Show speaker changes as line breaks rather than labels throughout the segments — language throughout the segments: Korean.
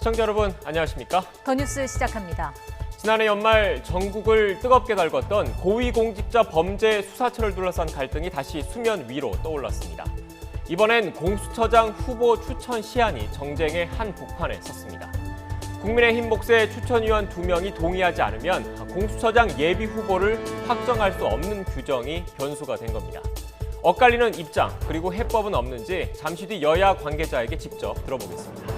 시청자 여러분, 안녕하십니까?
더 뉴스 시작합니다.
지난해 연말 전국을 뜨겁게 달궜던 고위공직자 범죄 수사처를 둘러싼 갈등이 다시 수면 위로 떠올랐습니다. 이번엔 공수처장 후보 추천 시한이 정쟁의 한복판에 섰습니다. 국민의힘 몫의 추천위원 2명이 동의하지 않으면 공수처장 예비 후보를 확정할 수 없는 규정이 변수가 된 겁니다. 엇갈리는 입장, 그리고 해법은 없는지 잠시 뒤 여야 관계자에게 직접 들어보겠습니다.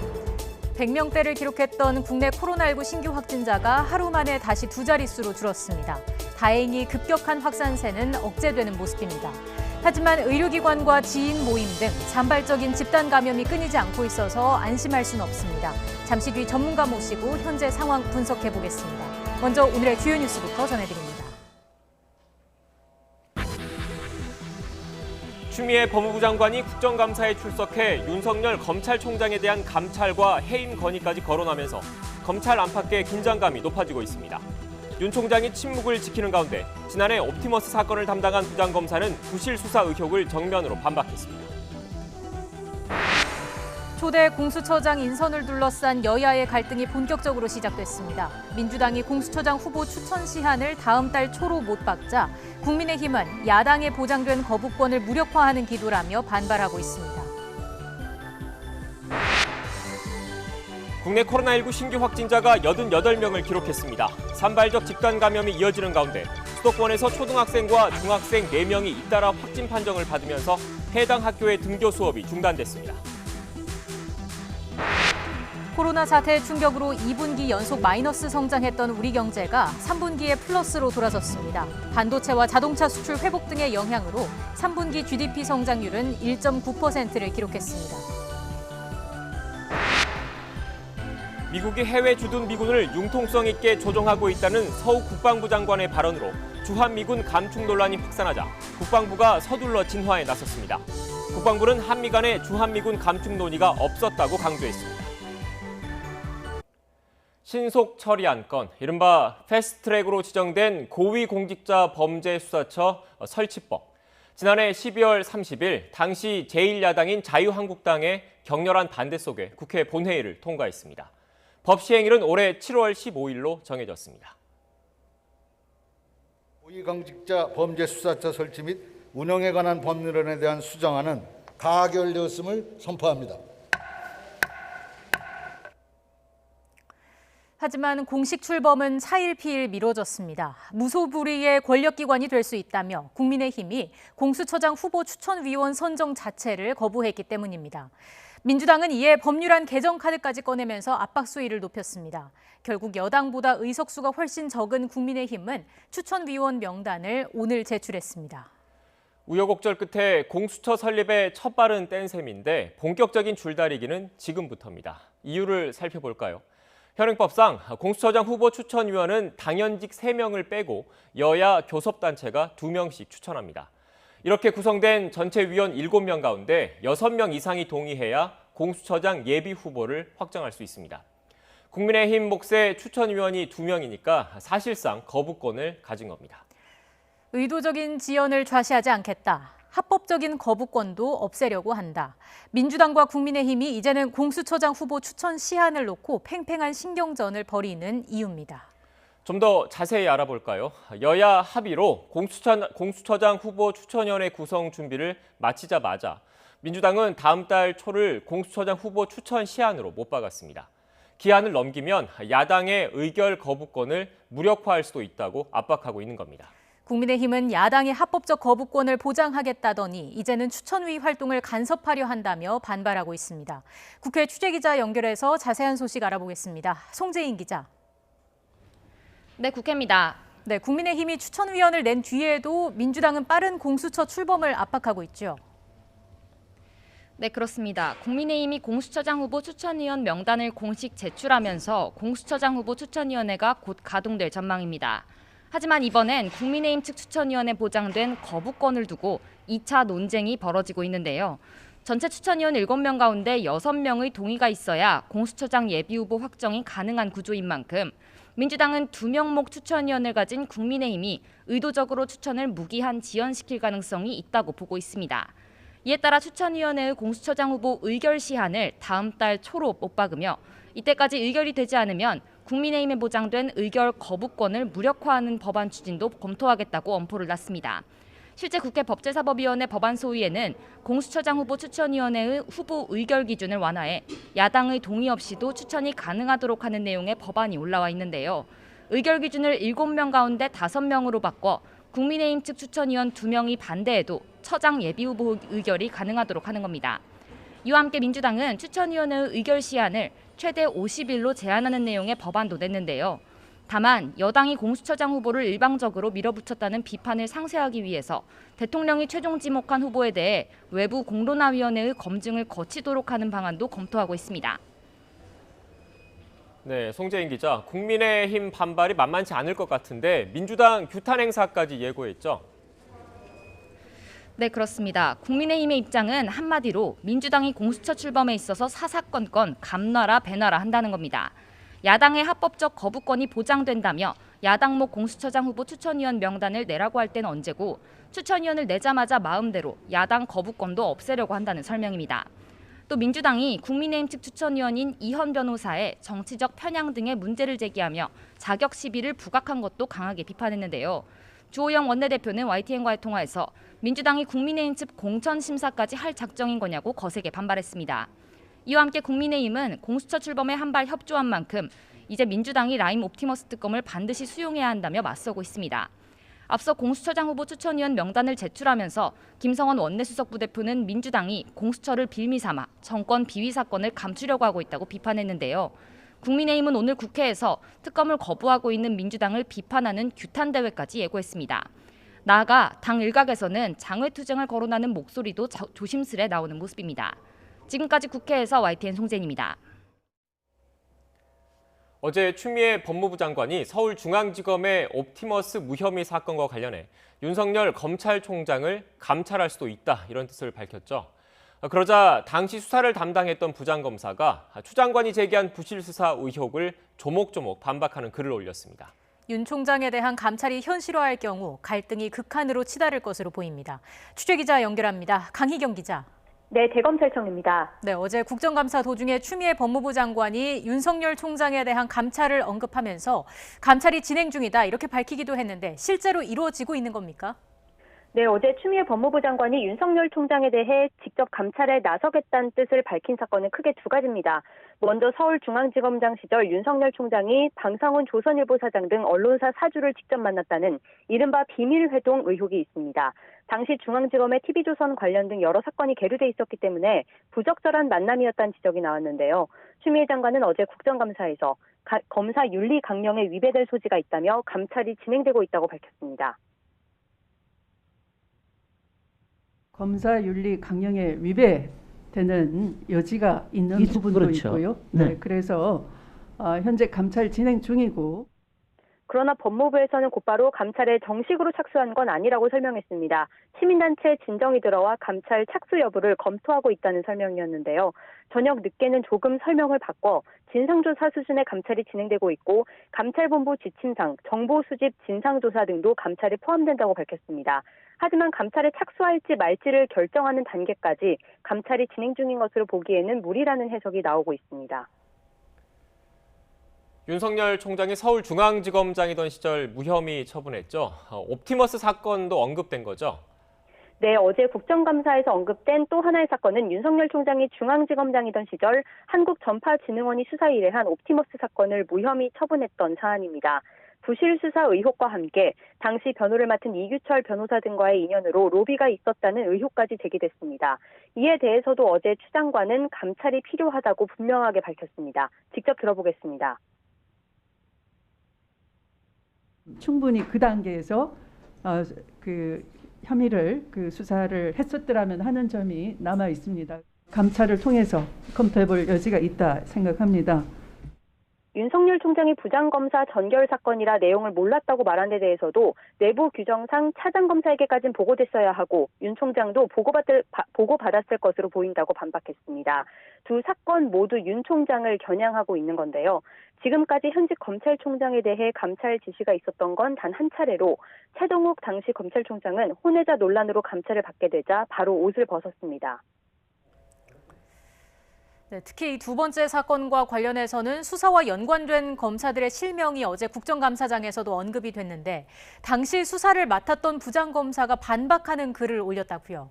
100명대를 기록했던 국내 코로나19 신규 확진자가 하루 만에 다시 두 자릿수로 줄었습니다. 다행히 급격한 확산세는 억제되는 모습입니다. 하지만 의료기관과 지인 모임 등 산발적인 집단 감염이 끊이지 않고 있어서 안심할 수는 없습니다. 잠시 뒤 전문가 모시고 현재 상황 분석해 보겠습니다. 먼저 오늘의 주요 뉴스부터 전해드립니다.
추미애 법무부 장관이 국정감사에 출석해 윤석열 검찰총장에 대한 감찰과 해임 건의까지 거론하면서 검찰 안팎의 긴장감이 높아지고 있습니다. 윤 총장이 침묵을 지키는 가운데 지난해 옵티머스 사건을 담당한 부장검사는 부실 수사 의혹을 정면으로 반박했습니다.
초대 공수처장 인선을 둘러싼 여야의 갈등이 본격적으로 시작됐습니다. 민주당이 공수처장 후보 추천 시한을 다음 달 초로 못 박자 국민의힘은 야당에 보장된 거부권을 무력화하는 기도라며 반발하고 있습니다.
국내 코로나19 신규 확진자가 88명을 기록했습니다. 산발적 집단 감염이 이어지는 가운데 수도권에서 초등학생과 중학생 4명이 잇따라 확진 판정을 받으면서 해당 학교의 등교 수업이 중단됐습니다.
코로나 사태의 충격으로 2분기 연속 마이너스 성장했던 우리 경제가 3분기에 플러스로 돌아섰습니다. 반도체와 자동차 수출 회복 등의 영향으로 3분기 GDP 성장률은 1.9%를 기록했습니다.
미국이 해외 주둔 미군을 융통성 있게 조정하고 있다는 서욱 국방부 장관의 발언으로 주한미군 감축 논란이 확산하자 국방부가 서둘러 진화에 나섰습니다. 국방부는 한미 간의 주한미군 감축 논의가 없었다고 강조했습니다. 신속 처리한 건, 이른바 패스트트랙으로 지정된 고위공직자 범죄수사처 설치법. 지난해 12월 30일 당시 제1야당인 자유한국당의 격렬한 반대 속에 국회 본회의를 통과했습니다. 법 시행일은 올해 7월 15일로 정해졌습니다.
고위공직자 범죄수사처 설치 및 운영에 관한 법률안에 대한 수정안은 가결되었음을 선포합니다.
하지만 공식 출범은 차일피일 미뤄졌습니다. 무소불위의 권력기관이 될 수 있다며 국민의힘이 공수처장 후보 추천위원 선정 자체를 거부했기 때문입니다. 민주당은 이에 법률안 개정 카드까지 꺼내면서 압박 수위를 높였습니다. 결국 여당보다 의석수가 훨씬 적은 국민의힘은 추천위원 명단을 오늘 제출했습니다.
우여곡절 끝에 공수처 설립에 첫 발은 뗀 셈인데 본격적인 줄다리기는 지금부터입니다. 이유를 살펴볼까요? 현행법상 공수처장 후보 추천위원은 당연직 3명을 빼고 여야 교섭단체가 2명씩 추천합니다. 이렇게 구성된 전체 위원 7명 가운데 6명 이상이 동의해야 공수처장 예비 후보를 확정할 수 있습니다. 국민의힘 몫의 추천위원이 2명이니까 사실상 거부권을 가진 겁니다.
의도적인 지연을 좌시하지 않겠다. 합법적인 거부권도 없애려고 한다. 민주당과 국민의힘이 이제는 공수처장 후보 추천 시한을 놓고 팽팽한 신경전을 벌이는 이유입니다.
좀 더 자세히 알아볼까요? 여야 합의로 공수처장 후보 추천위원회 구성 준비를 마치자마자 민주당은 다음 달 초를 공수처장 후보 추천 시한으로 못 박았습니다. 기한을 넘기면 야당의 의결 거부권을 무력화할 수도 있다고 압박하고 있는 겁니다.
국민의힘은 야당의 합법적 거부권을 보장하겠다더니 이제는 추천위 활동을 간섭하려 한다며 반발하고 있습니다. 국회 취재기자 연결해서 자세한 소식 알아보겠습니다. 송재인 기자.
네, 국회입니다.
네, 국민의힘이 추천위원을 낸 뒤에도 민주당은 빠른 공수처 출범을 압박하고 있죠.
네, 그렇습니다. 국민의힘이 공수처장 후보 추천위원 명단을 공식 제출하면서 공수처장 후보 추천위원회가 곧 가동될 전망입니다. 하지만 이번엔 국민의힘 측 추천위원에 보장된 거부권을 두고 2차 논쟁이 벌어지고 있는데요. 전체 추천위원 7명 가운데 6명의 동의가 있어야 공수처장 예비후보 확정이 가능한 구조인 만큼 민주당은 2명목 추천위원을 가진 국민의힘이 의도적으로 추천을 무기한 지연시킬 가능성이 있다고 보고 있습니다. 이에 따라 추천위원회의 공수처장 후보 의결 시한을 다음 달 초로 못 박으며 이때까지 의결이 되지 않으면 국민의힘에 보장된 의결 거부권을 무력화하는 법안 추진도 검토하겠다고 엄포를 놨습니다. 실제 국회 법제사법위원회 법안 소위에는 공수처장 후보 추천위원회의 후보 의결 기준을 완화해 야당의 동의 없이도 추천이 가능하도록 하는 내용의 법안이 올라와 있는데요. 의결 기준을 7명 가운데 5명으로 바꿔 국민의힘 측 추천위원 2명이 반대해도 처장 예비후보 의결이 가능하도록 하는 겁니다. 이와 함께 민주당은 추천위원회의 의결 시한을 최대 50일로 제한하는 내용의 법안도 냈는데요. 다만 여당이 공수처장 후보를 일방적으로 밀어붙였다는 비판을 상쇄하기 위해서 대통령이 최종 지목한 후보에 대해 외부 공론화위원회의 검증을 거치도록 하는 방안도 검토하고 있습니다.
네, 송재인 기자, 국민의힘 반발이 만만치 않을 것 같은데 민주당 규탄 행사까지 예고했죠?
네, 그렇습니다. 국민의힘의 입장은 한마디로 민주당이 공수처 출범에 있어서 사사건건 감놔라 배놔라 한다는 겁니다. 야당의 합법적 거부권이 보장된다며 야당목 공수처장 후보 추천위원 명단을 내라고 할 때는 언제고 추천위원을 내자마자 마음대로 야당 거부권도 없애려고 한다는 설명입니다. 또 민주당이 국민의힘 측 추천위원인 이현 변호사의 정치적 편향 등의 문제를 제기하며 자격 시비를 부각한 것도 강하게 비판했는데요. 주호영 원내대표는 YTN과의 통화에서 민주당이 국민의힘 측 공천 심사까지 할 작정인 거냐고 거세게 반발했습니다. 이와 함께 국민의힘은 공수처 출범에 한 발 협조한 만큼 이제 민주당이 라임 옵티머스 특검을 반드시 수용해야 한다며 맞서고 있습니다. 앞서 공수처장 후보 추천위원 명단을 제출하면서 김성원 원내수석 부대표는 민주당이 공수처를 빌미 삼아 정권 비위 사건을 감추려고 하고 있다고 비판했는데요. 국민의힘은 오늘 국회에서 특검을 거부하고 있는 민주당을 비판하는 규탄 대회까지 예고했습니다. 나아가 당 일각에서는 장외투쟁을 거론하는 목소리도 조심스레 나오는 모습입니다. 지금까지 국회에서 YTN 송재인입니다.
어제 추미애 법무부 장관이 서울중앙지검의 옵티머스 무혐의 사건과 관련해 윤석열 검찰총장을 감찰할 수도 있다 이런 뜻을 밝혔죠. 그러자 당시 수사를 담당했던 부장검사가 추 장관이 제기한 부실수사 의혹을 조목조목 반박하는 글을 올렸습니다.
윤 총장에 대한 감찰이 현실화할 경우 갈등이 극한으로 치달을 것으로 보입니다. 취재기자 연결합니다. 강희경 기자.
네, 대검찰청입니다.
네, 어제 국정감사 도중에 추미애 법무부 장관이 윤석열 총장에 대한 감찰을 언급하면서 감찰이 진행 중이다 이렇게 밝히기도 했는데 실제로 이루어지고 있는 겁니까?
네, 어제 추미애 법무부 장관이 윤석열 총장에 대해 직접 감찰에 나서겠다는 뜻을 밝힌 사건은 크게 두 가지입니다. 먼저 서울중앙지검장 시절 윤석열 총장이 방상훈 조선일보 사장 등 언론사 사주를 직접 만났다는 이른바 비밀회동 의혹이 있습니다. 당시 중앙지검의 TV조선 관련 등 여러 사건이 계류돼 있었기 때문에 부적절한 만남이었다는 지적이 나왔는데요. 추미애 장관은 어제 국정감사에서 검사 윤리 강령에 위배될 소지가 있다며 감찰이 진행되고 있다고 밝혔습니다.
검사 윤리 강령에 위배되는 여지가 있는 부분도
그렇죠.
있고요.
네.
네, 그래서 현재 감찰 진행 중이고.
그러나 법무부에서는 곧바로 감찰에 정식으로 착수한 건 아니라고 설명했습니다. 시민단체 진정이 들어와 감찰 착수 여부를 검토하고 있다는 설명이었는데요. 저녁 늦게는 조금 설명을 바꿔 진상조사 수준의 감찰이 진행되고 있고 감찰본부 지침상 정보 수집 진상조사 등도 감찰에 포함된다고 밝혔습니다. 하지만 감찰에 착수할지 말지를 결정하는 단계까지 감찰이 진행 중인 것으로 보기에는 무리라는 해석이 나오고 있습니다.
윤석열 총장이 서울중앙지검장이던 시절 무혐의 처분했죠. 옵티머스 사건도 언급된 거죠?
네, 어제 국정감사에서 언급된 또 하나의 사건은 윤석열 총장이 중앙지검장이던 시절 한국전파진흥원이 수사에 의뢰한 옵티머스 사건을 무혐의 처분했던 사안입니다. 부실수사 의혹과 함께 당시 변호를 맡은 이규철 변호사 등과의 인연으로 로비가 있었다는 의혹까지 제기됐습니다. 이에 대해서도 어제 추 장관은 감찰이 필요하다고 분명하게 밝혔습니다. 직접 들어보겠습니다.
충분히 그 단계에서 그 혐의를 수사를 했었더라면 하는 점이 남아 있습니다. 감찰을 통해서 검토해볼 여지가 있다 생각합니다.
윤석열 총장이 부장검사 전결 사건이라 내용을 몰랐다고 말한 데 대해서도 내부 규정상 차장검사에게까지는 보고됐어야 하고 윤 총장도 보고받았을 것으로 보인다고 반박했습니다. 두 사건 모두 윤 총장을 겨냥하고 있는 건데요. 지금까지 현직 검찰총장에 대해 감찰 지시가 있었던 건 단 한 차례로 최동욱 당시 검찰총장은 혼외자 논란으로 감찰을 받게 되자 바로 옷을 벗었습니다.
네, 특히 이 두 번째 사건과 관련해서는 수사와 연관된 검사들의 실명이 어제 국정감사장에서도 언급이 됐는데 당시 수사를 맡았던 부장검사가 반박하는 글을 올렸다고요.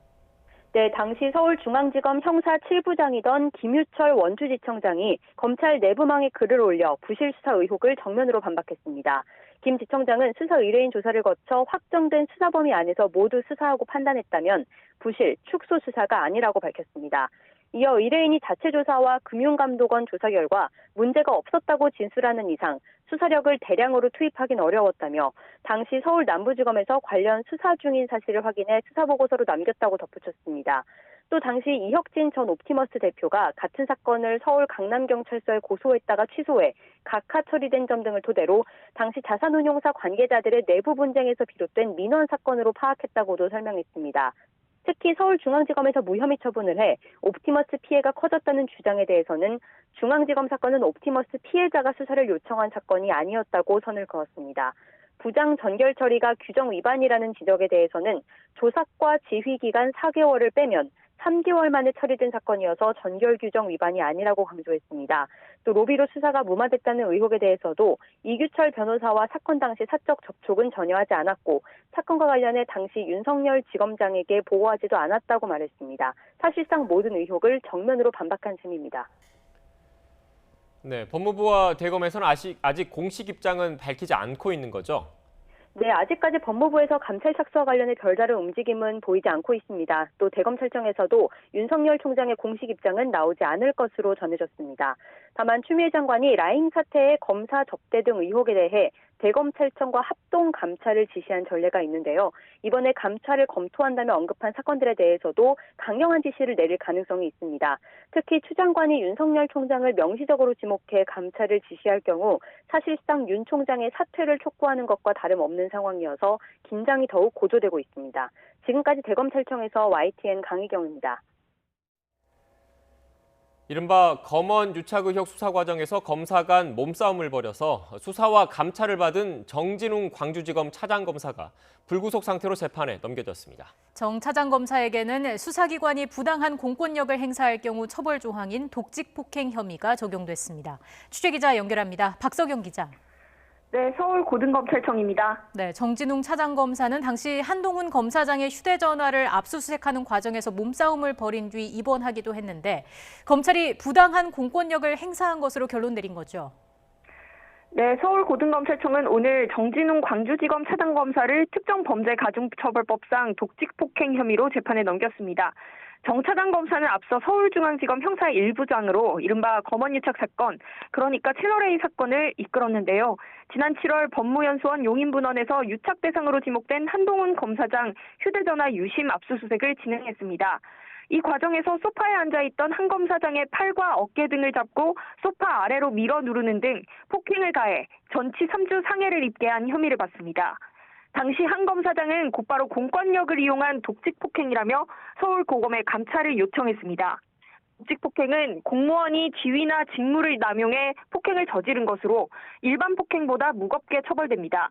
네, 당시 서울중앙지검 형사 7부장이던 김유철 원주지청장이 검찰 내부망에 글을 올려 부실 수사 의혹을 정면으로 반박했습니다. 김 지청장은 수사 의뢰인 조사를 거쳐 확정된 수사 범위 안에서 모두 수사하고 판단했다면 부실, 축소 수사가 아니라고 밝혔습니다. 이어 의뢰인이 자체 조사와 금융감독원 조사 결과 문제가 없었다고 진술하는 이상 수사력을 대량으로 투입하긴 어려웠다며 당시 서울 남부지검에서 관련 수사 중인 사실을 확인해 수사보고서로 남겼다고 덧붙였습니다. 또 당시 이혁진 전 옵티머스 대표가 같은 사건을 서울 강남경찰서에 고소했다가 취소해 각하 처리된 점 등을 토대로 당시 자산운용사 관계자들의 내부 분쟁에서 비롯된 민원 사건으로 파악했다고도 설명했습니다. 특히 서울중앙지검에서 무혐의 처분을 해 옵티머스 피해가 커졌다는 주장에 대해서는 중앙지검 사건은 옵티머스 피해자가 수사를 요청한 사건이 아니었다고 선을 그었습니다. 부장 전결 처리가 규정 위반이라는 지적에 대해서는 조사과 지휘 기간 4개월을 빼면 3개월 만에 처리된 사건이어서 전결 규정 위반이 아니라고 강조했습니다. 또 로비로 수사가 무마됐다는 의혹에 대해서도 이규철 변호사와 사건 당시 사적 접촉은 전혀 하지 않았고 사건과 관련해 당시 윤석열 지검장에게 보고하지도 않았다고 말했습니다. 사실상 모든 의혹을 정면으로 반박한 셈입니다.
네, 법무부와 대검에서는 아직 공식 입장은 밝히지 않고 있는 거죠?
네, 아직까지 법무부에서 감찰 착수와 관련해 별다른 움직임은 보이지 않고 있습니다. 또 대검찰청에서도 윤석열 총장의 공식 입장은 나오지 않을 것으로 전해졌습니다. 다만 추미애 장관이 라임 사태의 검사 접대 등 의혹에 대해 대검찰청과 합동 감찰을 지시한 전례가 있는데요. 이번에 감찰을 검토한다며 언급한 사건들에 대해서도 강경한 지시를 내릴 가능성이 있습니다. 특히 추 장관이 윤석열 총장을 명시적으로 지목해 감찰을 지시할 경우 사실상 윤 총장의 사퇴를 촉구하는 것과 다름없는 상황이어서 긴장이 더욱 고조되고 있습니다. 지금까지 대검찰청에서 YTN 강희경입니다.
이른바 검언 유착 의혹 수사 과정에서 검사 간 몸싸움을 벌여서 수사와 감찰을 받은 정진웅 광주지검 차장검사가 불구속 상태로 재판에 넘겨졌습니다.
정 차장검사에게는 수사기관이 부당한 공권력을 행사할 경우 처벌 조항인 독직폭행 혐의가 적용됐습니다. 취재기자 연결합니다. 박석영 기자.
네, 서울고등검찰청입니다.
네, 정진웅 차장검사는 당시 한동훈 검사장의 휴대전화를 압수수색하는 과정에서 몸싸움을 벌인 뒤 입원하기도 했는데 검찰이 부당한 공권력을 행사한 것으로 결론 내린 거죠.
네, 서울고등검찰청은 오늘 정진웅 광주지검 차장검사를 특정범죄가중처벌법상 독직폭행 혐의로 재판에 넘겼습니다. 정 차장검사는 앞서 서울중앙지검 형사 1부장으로 이른바 검언유착 사건, 그러니까 채널A 사건을 이끌었는데요. 지난 7월 법무연수원 용인분원에서 유착 대상으로 지목된 한동훈 검사장 휴대전화 유심 압수수색을 진행했습니다. 이 과정에서 소파에 앉아있던 한 검사장의 팔과 어깨 등을 잡고 소파 아래로 밀어 누르는 등 폭행을 가해 전치 3주 상해를 입게 한 혐의를 받습니다. 당시 한 검사장은 곧바로 공권력을 이용한 독직폭행이라며 서울고검에 감찰을 요청했습니다. 독직폭행은 공무원이 지위나 직무를 남용해 폭행을 저지른 것으로 일반 폭행보다 무겁게 처벌됩니다.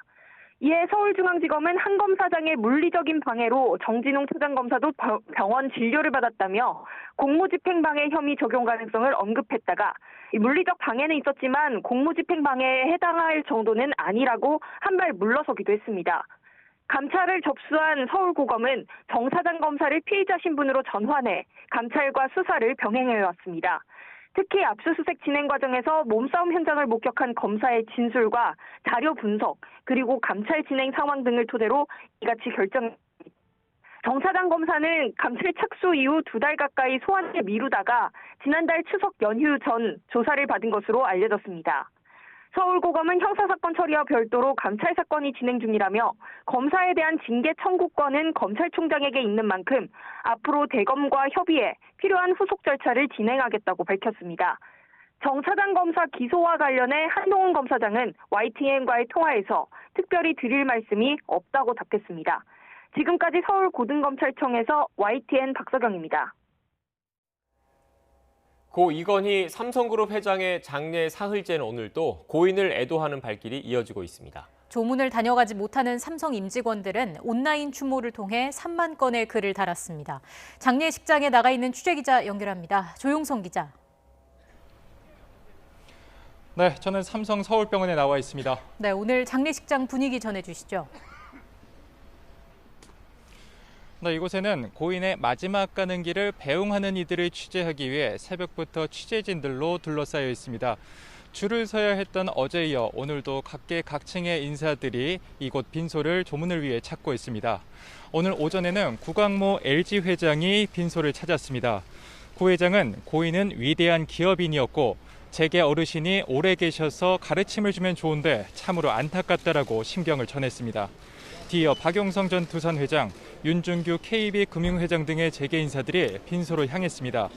이에 서울중앙지검은 한 검사장의 물리적인 방해로 정진웅 차장검사도 병원 진료를 받았다며 공무집행방해 혐의 적용 가능성을 언급했다가 물리적 방해는 있었지만 공무집행방해에 해당할 정도는 아니라고 한 발 물러서기도 했습니다. 감찰을 접수한 서울고검은 정 차장검사를 피의자 신분으로 전환해 감찰과 수사를 병행해왔습니다. 특히 압수수색 진행 과정에서 몸싸움 현장을 목격한 검사의 진술과 자료 분석, 그리고 감찰 진행 상황 등을 토대로 이같이 결정했습니다. 정 차장검사는 감찰 착수 이후 2달 가까이 소환을 미루다가 지난달 추석 연휴 전 조사를 받은 것으로 알려졌습니다. 서울고검은 형사사건 처리와 별도로 감찰 사건이 진행 중이라며 검사에 대한 징계 청구권은 검찰총장에게 있는 만큼 앞으로 대검과 협의해 필요한 후속 절차를 진행하겠다고 밝혔습니다. 정 차장 검사 기소와 관련해 한동훈 검사장은 YTN과의 통화에서 특별히 드릴 말씀이 없다고 답했습니다. 지금까지 서울고등검찰청에서 YTN 박서경입니다.
고 이건희 삼성그룹 회장의 장례 사흘째는 오늘도 고인을 애도하는 발길이 이어지고 있습니다.
조문을 다녀가지 못하는 삼성 임직원들은 온라인 추모를 통해 3만 건의 글을 달았습니다. 장례식장에 나가 있는 취재기자 연결합니다. 조용성 기자.
네, 저는 삼성 서울병원에 나와 있습니다.
네, 오늘 장례식장 분위기 전해주시죠.
네, 이곳에는 고인의 마지막 가는 길을 배웅하는 이들을 취재하기 위해 새벽부터 취재진들로 둘러싸여 있습니다. 줄을 서야 했던 어제에 이어 오늘도 각계각층의 인사들이 이곳 빈소를 조문을 위해 찾고 있습니다. 오늘 오전에는 구광모 LG 회장이 빈소를 찾았습니다. 구 회장은 고인은 위대한 기업인이었고 재계 어르신이 오래 계셔서 가르침을 주면 좋은데 참으로 안타깝다라고 심경을 전했습니다. 뒤이어 박용성 전 두산 회장, 윤준규 KB금융회장 등의 재계 인사들이 빈소로 향했습니다.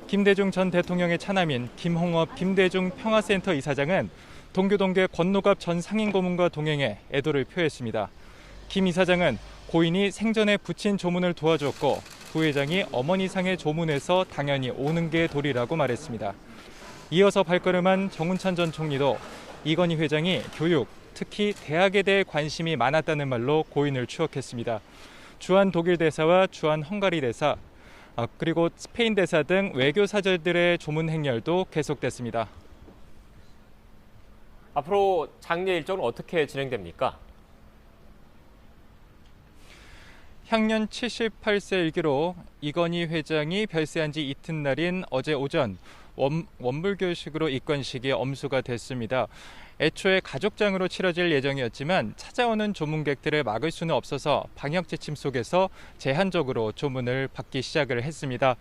김대중 전 대통령의 차남인 김홍업 김대중 평화센터 이사장은 동교동계 권노갑 전 상임고문과 동행해 애도를 표했습니다. 김 이사장은 고인이 생전에 부친 조문을 도와줬고 구 회장이 어머니상의 조문에서 당연히 오는 게 도리라고 말했습니다. 이어서 발걸음한 정운찬 전 총리도 이건희 회장이 교육, 특히 대학에 대해 관심이 많았다는 말로 고인을 추억했습니다. 주한 독일 대사와 주한 헝가리 대사, 그리고 스페인 대사 등 외교사절들의 조문 행렬도 계속됐습니다.
앞으로 장례 일정은 어떻게 진행됩니까?
향년 78세 일기로 이건희 회장이 별세한 지 이튿날인 어제 오전 원불교식으로 입건식이 엄수가 됐습니다. 애초에 가족장으로 치러질 예정이었지만 찾아오는 조문객들을 막을 수는 없어서 방역 지침 속에서 제한적으로 조문을 받기 시작을 했습니다.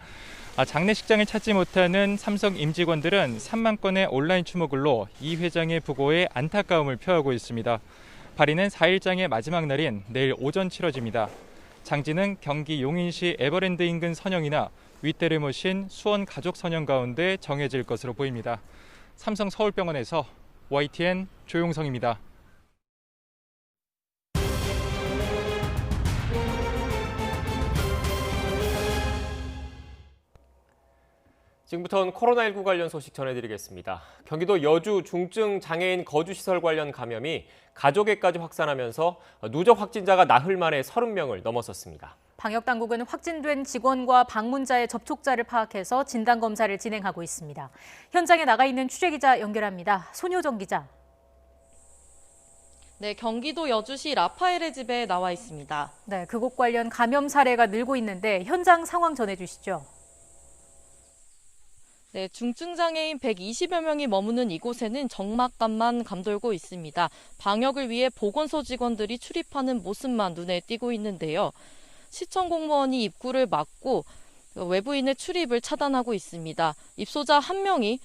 장례식장을 찾지 못하는 삼성 임직원들은 3만 건의 온라인 추모글로 이 회장의 부고에 안타까움을 표하고 있습니다. 발인은 4일장의 마지막 날인 내일 오전 치러집니다. 장지는 경기 용인시 에버랜드 인근 선영이나 윗대를 모신 수원 가족 선영 가운데 정해질 것으로 보입니다. 삼성 서울병원에서 YTN 조용성입니다.
지금부터는 코로나19 관련 소식 전해드리겠습니다. 경기도 여주 중증 장애인 거주시설 관련 감염이 가족에까지 확산하면서 누적 확진자가 나흘 만에 30명을 넘어섰습니다.
방역당국은 확진된 직원과 방문자의 접촉자를 파악해서 진단검사를 진행하고 있습니다. 현장에 나가 있는 취재기자 연결합니다. 손효정 기자.
네, 경기도 여주시 라파엘의 집에 나와 있습니다.
네, 그곳 관련 감염 사례가 늘고 있는데 현장 상황 전해주시죠.
네, 중증장애인 120여 명이 머무는 이곳에는 적막감만 감돌고 있습니다. 방역을 위해 보건소 직원들이 출입하는 모습만 눈에 띄고 있는데요. 시청 공무원이 입구를 막고 외부인의 출입을 차단하고 있습니다. 입소자 1명이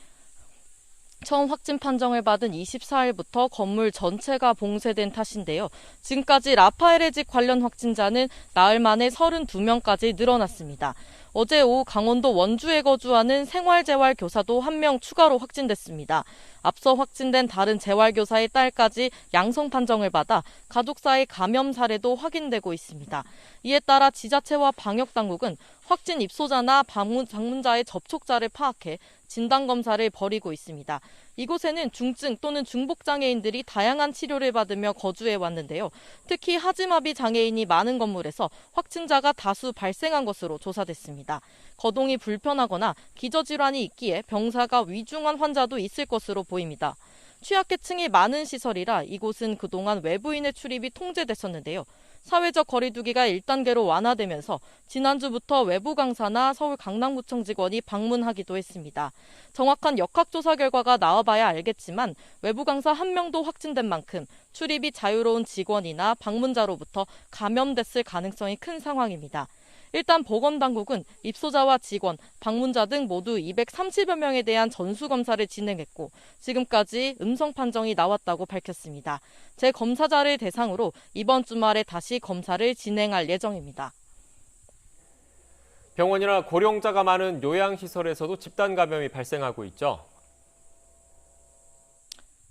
처음 확진 판정을 받은 24일부터 건물 전체가 봉쇄된 탓인데요. 지금까지 라파엘의 집 관련 확진자는 나흘 만에 32명까지 늘어났습니다. 어제 오후 강원도 원주에 거주하는 생활재활교사도 1명 추가로 확진됐습니다. 앞서 확진된 다른 재활교사의 딸까지 양성 판정을 받아 가족사의 감염 사례도 확인되고 있습니다. 이에 따라 지자체와 방역당국은 확진 입소자나 방문자의 접촉자를 파악해 진단검사를 벌이고 있습니다. 이곳에는 중증 또는 중복장애인들이 다양한 치료를 받으며 거주해 왔는데요. 특히 하지마비 장애인이 많은 건물에서 확진자가 다수 발생한 것으로 조사됐습니다. 거동이 불편하거나 기저질환이 있기에 병사가 위중한 환자도 있을 것으로 보입니다. 취약계층이 많은 시설이라 이곳은 그동안 외부인의 출입이 통제됐었는데요. 사회적 거리두기가 1단계로 완화되면서 지난주부터 외부 강사나 서울 강남구청 직원이 방문하기도 했습니다. 정확한 역학조사 결과가 나와봐야 알겠지만 외부 강사 1명도 확진된 만큼 출입이 자유로운 직원이나 방문자로부터 감염됐을 가능성이 큰 상황입니다. 일단 보건당국은 입소자와 직원, 방문자 등 모두 230여 명에 대한 전수검사를 진행했고 지금까지 음성 판정이 나왔다고 밝혔습니다. 재검사자를 대상으로 이번 주말에 다시 검사를 진행할 예정입니다.
병원이나 고령자가 많은 요양시설에서도 집단 감염이 발생하고 있죠.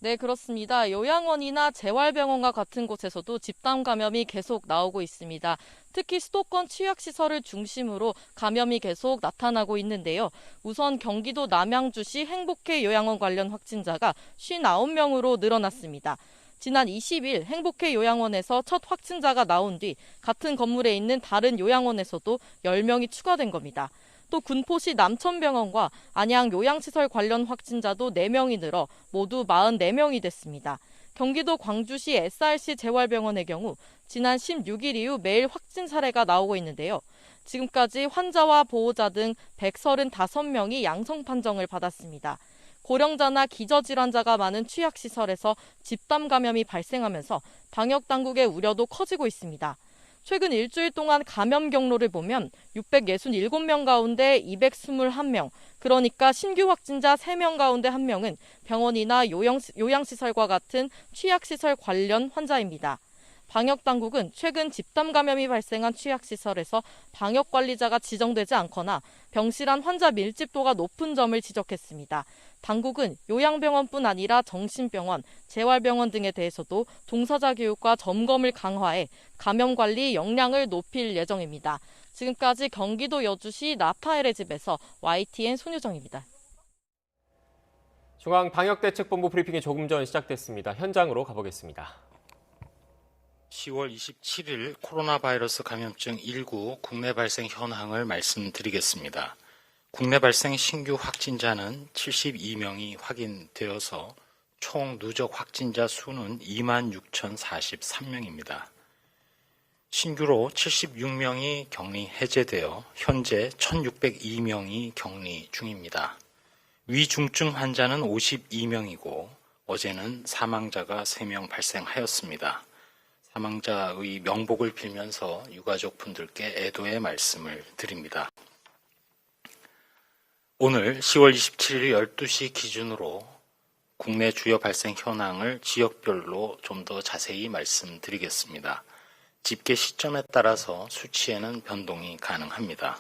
네, 그렇습니다. 요양원이나 재활병원과 같은 곳에서도 집단 감염이 계속 나오고 있습니다. 특히 수도권 취약시설을 중심으로 감염이 계속 나타나고 있는데요. 우선 경기도 남양주시 행복회 요양원 관련 확진자가 59명으로 늘어났습니다. 지난 20일 행복회 요양원에서 첫 확진자가 나온 뒤 같은 건물에 있는 다른 요양원에서도 10명이 추가된 겁니다. 또 군포시 남천병원과 안양 요양시설 관련 확진자도 4명이 늘어 모두 44명이 됐습니다. 경기도 광주시 SRC 재활병원의 경우 지난 16일 이후 매일 확진 사례가 나오고 있는데요. 지금까지 환자와 보호자 등 135명이 양성 판정을 받았습니다. 고령자나 기저질환자가 많은 취약시설에서 집단 감염이 발생하면서 방역당국의 우려도 커지고 있습니다. 최근 일주일 동안 감염 경로를 보면 667명 가운데 221명, 그러니까 신규 확진자 3명 가운데 1명은 병원이나 요양시설과 같은 취약시설 관련 환자입니다. 방역당국은 최근 집단 감염이 발생한 취약시설에서 방역관리자가 지정되지 않거나 병실안 환자 밀집도가 높은 점을 지적했습니다. 당국은 요양병원뿐 아니라 정신병원, 재활병원 등에 대해서도 종사자 교육과 점검을 강화해 감염관리 역량을 높일 예정입니다. 지금까지 경기도 여주시 라파엘의 집에서 YTN 손유정입니다.
중앙방역대책본부 브리핑이 조금 전 시작됐습니다. 현장으로 가보겠습니다.
10월 27일 코로나 바이러스 감염증 19 국내 발생 현황을 말씀드리겠습니다. 국내 발생 신규 확진자는 72명이 확인되어서 총 누적 확진자 수는 26,043명입니다. 신규로 76명이 격리 해제되어 현재 1,602명이 격리 중입니다. 위중증 환자는 52명이고 어제는 사망자가 3명 발생하였습니다. 사망자의 명복을 빌면서 유가족 분들께 애도의 말씀을 드립니다. 오늘 10월 27일 12시 기준으로 국내 주요 발생 현황을 지역별로 좀 더 자세히 말씀드리겠습니다. 집계 시점에 따라서 수치에는 변동이 가능합니다.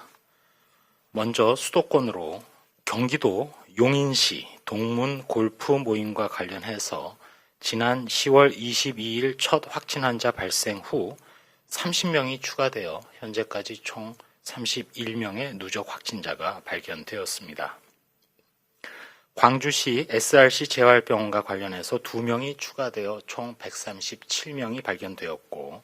먼저 수도권으로 경기도 용인시 동문 골프 모임과 관련해서 지난 10월 22일 첫 확진 환자 발생 후 30명이 추가되어 현재까지 총 31명의 누적 확진자가 발견되었습니다. 광주시 SRC 재활병원과 관련해서 2명이 추가되어 총 137명이 발견되었고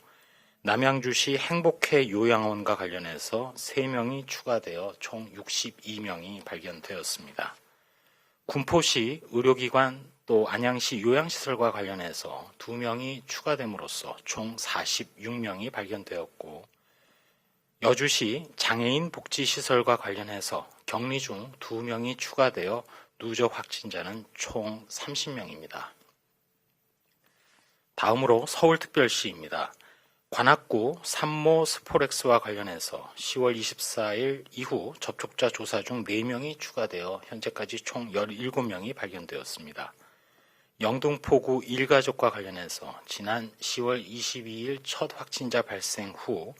남양주시 행복회 요양원과 관련해서 3명이 추가되어 총 62명이 발견되었습니다. 군포시 의료기관 또 안양시 요양시설과 관련해서 2명이 추가됨으로써 총 46명이 발견되었고 여주시 장애인 복지시설과 관련해서 격리 중 2명이 추가되어 누적 확진자는 총 30명입니다. 다음으로 서울특별시입니다. 관악구 산모 스포렉스와 관련해서 10월 24일 이후 접촉자 조사 중 4명이 추가되어 현재까지 총 17명이 발견되었습니다. 영등포구 일가족과 관련해서 지난 10월 22일 첫 확진자 발생 후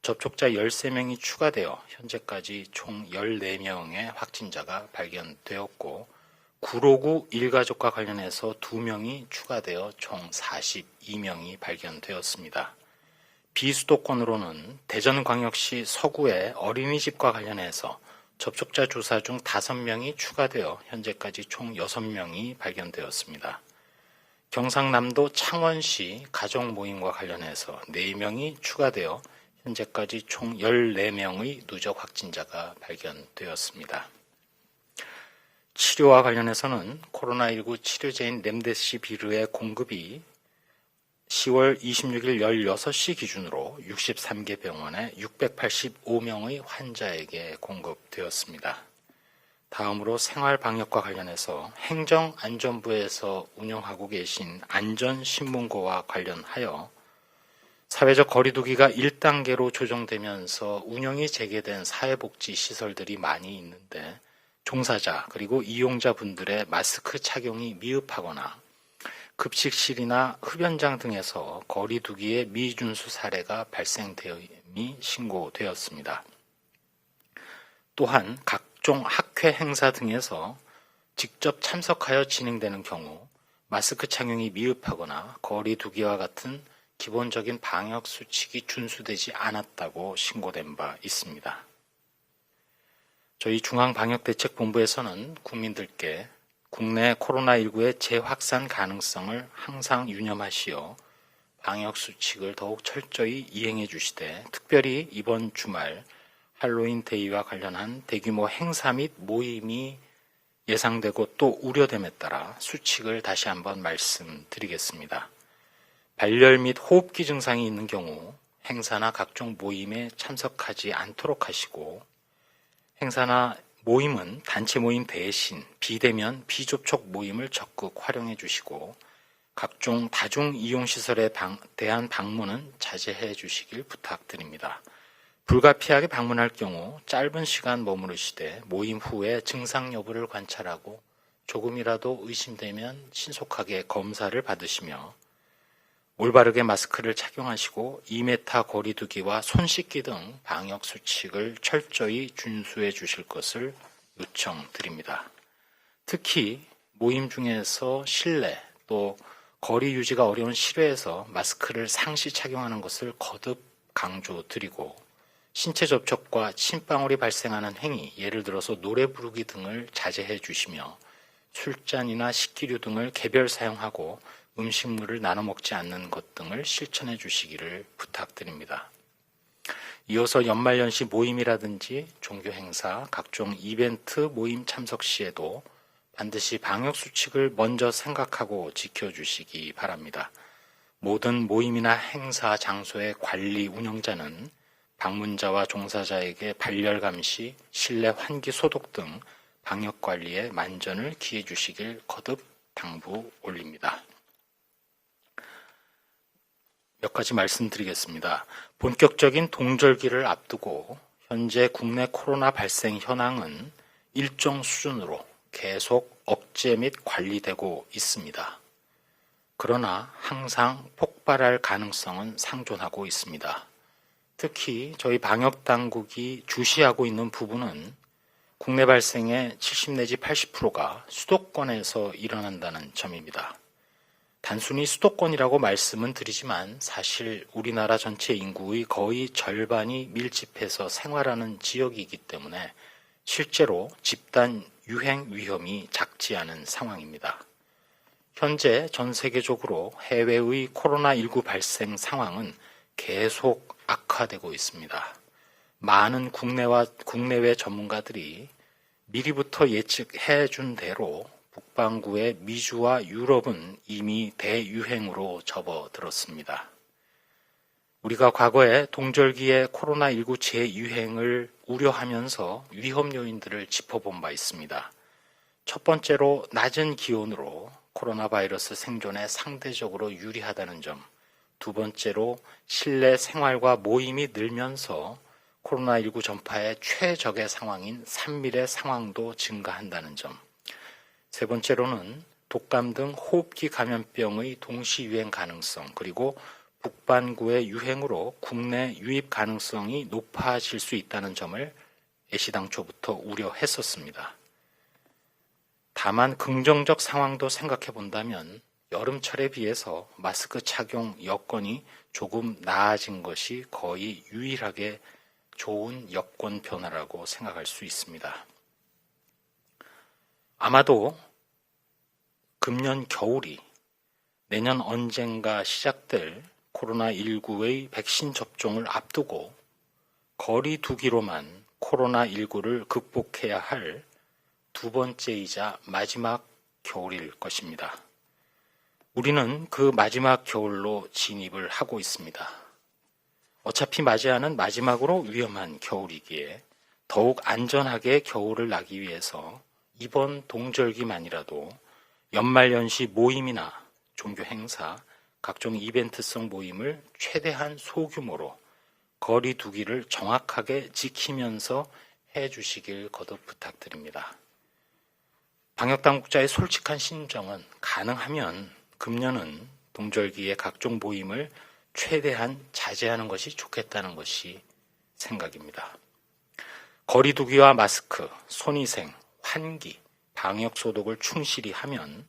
접촉자 13명이 추가되어 현재까지 총 14명의 확진자가 발견되었고 구로구 일가족과 관련해서 2명이 추가되어 총 42명이 발견되었습니다. 비수도권으로는 대전광역시 서구의 어린이집과 관련해서 접촉자 조사 중 5명이 추가되어 현재까지 총 6명이 발견되었습니다. 경상남도 창원시 가족모임과 관련해서 4명이 추가되어 현재까지 총 14명의 누적 확진자가 발견되었습니다. 치료와 관련해서는 코로나19 치료제인 렘데시비르의 공급이 10월 26일 16시 기준으로 63개 병원에 685명의 환자에게 공급되었습니다. 다음으로 생활방역과 관련해서 행정안전부에서 운영하고 계신 안전신문고와 관련하여 사회적 거리두기가 1단계로 조정되면서 운영이 재개된 사회복지시설들이 많이 있는데 종사자 그리고 이용자분들의 마스크 착용이 미흡하거나 급식실이나 흡연장 등에서 거리두기의 미준수 사례가 발생되었음이 신고되었습니다. 또한 각종 학회 행사 등에서 직접 참석하여 진행되는 경우 마스크 착용이 미흡하거나 거리 두기와 같은 기본적인 방역 수칙이 준수되지 않았다고 신고된 바 있습니다. 저희 중앙방역대책본부에서는 국민들께 국내 코로나19의 재확산 가능성을 항상 유념하시어 방역 수칙을 더욱 철저히 이행해 주시되 특별히 이번 주말 할로윈 데이와 관련한 대규모 행사 및 모임이 예상되고 또 우려됨에 따라 수칙을 다시 한번 말씀드리겠습니다. 발열 및 호흡기 증상이 있는 경우 행사나 각종 모임에 참석하지 않도록 하시고 행사나 모임은 단체 모임 대신 비대면 비접촉 모임을 적극 활용해 주시고 각종 다중 이용시설에 대한 방문은 자제해 주시길 부탁드립니다. 불가피하게 방문할 경우 짧은 시간 머무르시되 모임 후에 증상 여부를 관찰하고 조금이라도 의심되면 신속하게 검사를 받으시며 올바르게 마스크를 착용하시고 2m 거리 두기와 손 씻기 등 방역 수칙을 철저히 준수해 주실 것을 요청드립니다. 특히 모임 중에서 실내 또 거리 유지가 어려운 실외에서 마스크를 상시 착용하는 것을 거듭 강조드리고 신체 접촉과 침방울이 발생하는 행위, 예를 들어서 노래 부르기 등을 자제해 주시며 술잔이나 식기류 등을 개별 사용하고 음식물을 나눠 먹지 않는 것 등을 실천해 주시기를 부탁드립니다. 이어서 연말연시 모임이라든지 종교 행사, 각종 이벤트 모임 참석 시에도 반드시 방역 수칙을 먼저 생각하고 지켜주시기 바랍니다. 모든 모임이나 행사 장소의 관리 운영자는 방문자와 종사자에게 발열 감시, 실내 환기 소독 등 방역 관리에 만전을 기해 주시길 거듭 당부 올립니다. 몇 가지 말씀드리겠습니다. 본격적인 동절기를 앞두고 현재 국내 코로나 발생 현황은 일정 수준으로 계속 억제 및 관리되고 있습니다. 그러나 항상 폭발할 가능성은 상존하고 있습니다. 특히 저희 방역당국이 주시하고 있는 부분은 국내 발생의 70 내지 80%가 수도권에서 일어난다는 점입니다. 단순히 수도권이라고 말씀은 드리지만 사실 우리나라 전체 인구의 거의 절반이 밀집해서 생활하는 지역이기 때문에 실제로 집단 유행 위험이 작지 않은 상황입니다. 현재 전 세계적으로 해외의 코로나19 발생 상황은 계속 악화되고 있습니다. 많은 국내외 전문가들이 미리부터 예측해 준 대로 북반구의 미주와 유럽은 이미 대유행으로 접어들었습니다. 우리가 과거에 동절기에 코로나19 재유행을 우려하면서 위험 요인들을 짚어본 바 있습니다. 첫 번째로 낮은 기온으로 코로나 바이러스 생존에 상대적으로 유리하다는 점, 두 번째로 실내 생활과 모임이 늘면서 코로나19 전파의 최적의 상황인 산밀의 상황도 증가한다는 점, 세 번째로는 독감 등 호흡기 감염병의 동시 유행 가능성, 그리고 북반구의 유행으로 국내 유입 가능성이 높아질 수 있다는 점을 애시당초부터 우려했었습니다. 다만 긍정적 상황도 생각해 본다면 여름철에 비해서 마스크 착용 여건이 조금 나아진 것이 거의 유일하게 좋은 여건 변화라고 생각할 수 있습니다. 아마도 금년 겨울이 내년 언젠가 시작될 코로나19의 백신 접종을 앞두고 거리 두기로만 코로나19를 극복해야 할 두 번째이자 마지막 겨울일 것입니다. 우리는 그 마지막 겨울로 진입을 하고 있습니다. 어차피 맞이하는 마지막으로 위험한 겨울이기에 더욱 안전하게 겨울을 나기 위해서 이번 동절기만이라도 연말연시 모임이나 종교 행사, 각종 이벤트성 모임을 최대한 소규모로 거리 두기를 정확하게 지키면서 해주시길 거듭 부탁드립니다. 방역당국자의 솔직한 심정은 가능하면 금년은 동절기에 각종 모임을 최대한 자제하는 것이 좋겠다는 것이 생각입니다. 거리 두기와 마스크, 손위생, 환기, 방역 소독을 충실히 하면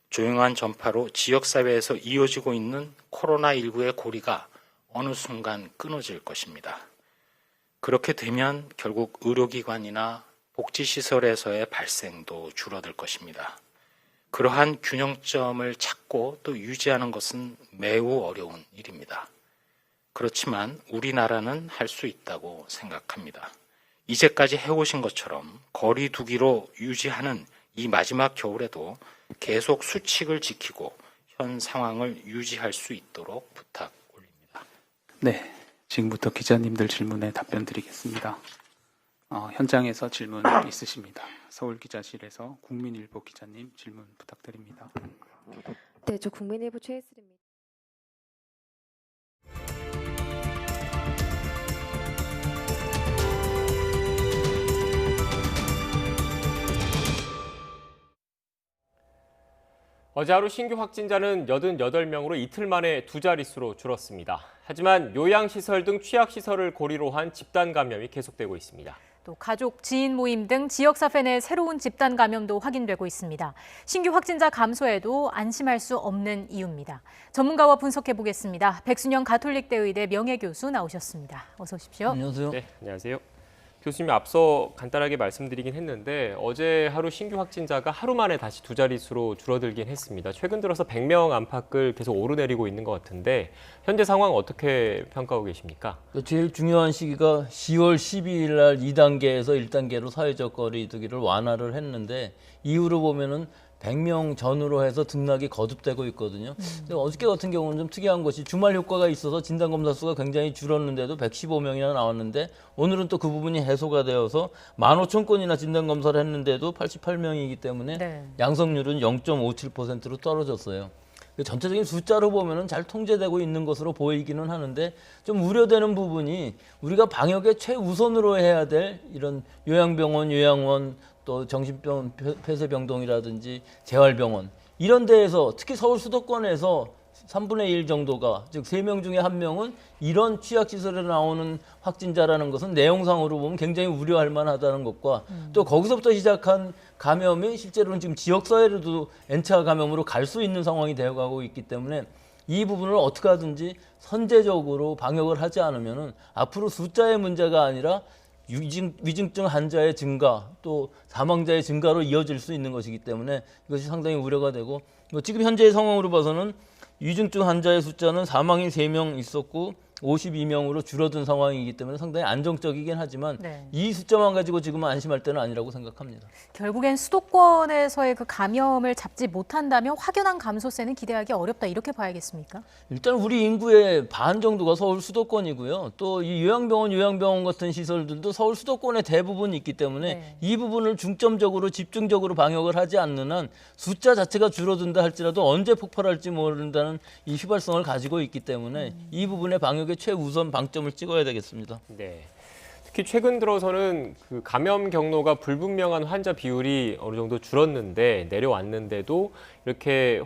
조용한 전파로 지역사회에서 이어지고 있는 코로나19의 고리가 어느 순간 끊어질 것입니다. 그렇게 되면 결국 의료기관이나 복지시설에서의 발생도 줄어들 것입니다. 그러한 균형점을 찾고 또 유지하는 것은 매우 어려운 일입니다. 그렇지만 우리나라는 할 수 있다고 생각합니다. 이제까지 해오신 것처럼 거리 두기로 유지하는 이 마지막 겨울에도 계속 수칙을 지키고 현 상황을 유지할 수 있도록 부탁 올립니다.
네, 지금부터 기자님들 질문에 답변 드리겠습니다. 현장에서 질문 있으십니다. 서울기자실에서 국민일보 기자님 질문 부탁드립니다.
네, 저 국민일보 최혜슬입니다.
어제 하루 신규 확진자는 88명으로 이틀 만에 두 자릿수로 줄었습니다. 하지만 요양시설 등 취약시설을 고리로 한 집단 감염이 계속되고 있습니다.
또 가족, 지인 모임 등 지역사회 내 새로운 집단 감염도 확인되고 있습니다. 신규 확진자 감소에도 안심할 수 없는 이유입니다. 전문가와 분석해 보겠습니다. 백순영 가톨릭대의대 명예교수 나오셨습니다. 어서 오십시오.
안녕하세요.
네, 안녕하세요. 교수님이 앞서 간단하게 말씀드리긴 했는데 어제 하루 신규 확진자가 하루 만에 다시 두 자릿수로 줄어들긴 했습니다. 최근 들어서 100명 안팎을 계속 오르내리고 있는 것 같은데 현재 상황 어떻게 평가하고 계십니까?
제일 중요한 시기가 10월 12일 날 2단계에서 1단계로 사회적 거리 두기를 완화를 했는데 이후로 보면은 100명 전후로 해서 등락이 거듭되고 있거든요. 근데 어저께 같은 경우는 좀 특이한 것이 주말 효과가 있어서 진단검사 수가 굉장히 줄었는데도 115명이나 나왔는데 오늘은 또 그 부분이 해소가 되어서 15,000건이나 진단검사를 했는데도 88명이기 때문에
네.
양성률은 0.57%로 떨어졌어요. 전체적인 숫자로 보면은 잘 통제되고 있는 것으로 보이기는 하는데 좀 우려되는 부분이 우리가 방역에 최우선으로 해야 될 이런 요양병원, 요양원, 또 정신병원, 폐쇄병동이라든지 재활병원 이런 데에서 특히 서울 수도권에서 3분의 1 정도가 즉 3명 중에 1명은 이런 취약시설에 나오는 확진자라는 것은 내용상으로 보면 굉장히 우려할 만하다는 것과 또 거기서부터 시작한 감염이 실제로는 지금 지역사회로도 N차 감염으로 갈 수 있는 상황이 되어가고 있기 때문에 이 부분을 어떻게 하든지 선제적으로 방역을 하지 않으면은 앞으로 숫자의 문제가 아니라 위중증 환자의 증가 또 사망자의 증가로 이어질 수 있는 것이기 때문에 이것이 상당히 우려가 되고 지금 현재의 상황으로 봐서는 위중증 환자의 숫자는 사망이 3명 있었고 52명으로 줄어든 상황이기 때문에 상당히 안정적이긴 하지만
네.
이 숫자만 가지고 지금은 안심할 때는 아니라고 생각합니다.
결국엔 수도권에서의 그 감염을 잡지 못한다면 확연한 감소세는 기대하기 어렵다 이렇게 봐야겠습니까?
일단 우리 인구의 반 정도가 서울 수도권이고요. 또 이 요양병원 같은 시설들도 서울 수도권에 대부분 있기 때문에
네.
이 부분을 중점적으로 집중적으로 방역을 하지 않는 한 숫자 자체가 줄어든다 할지라도 언제 폭발할지 모른다는 이 휘발성을 가지고 있기 때문에 이 부분의 방역에 최우선 방점을 찍어야 되겠습니다.
네. 특히 최근 들어서는 그 감염 경로가 불분명한 환자 비율이 어느 정도 줄었는데 내려왔는데도 이렇게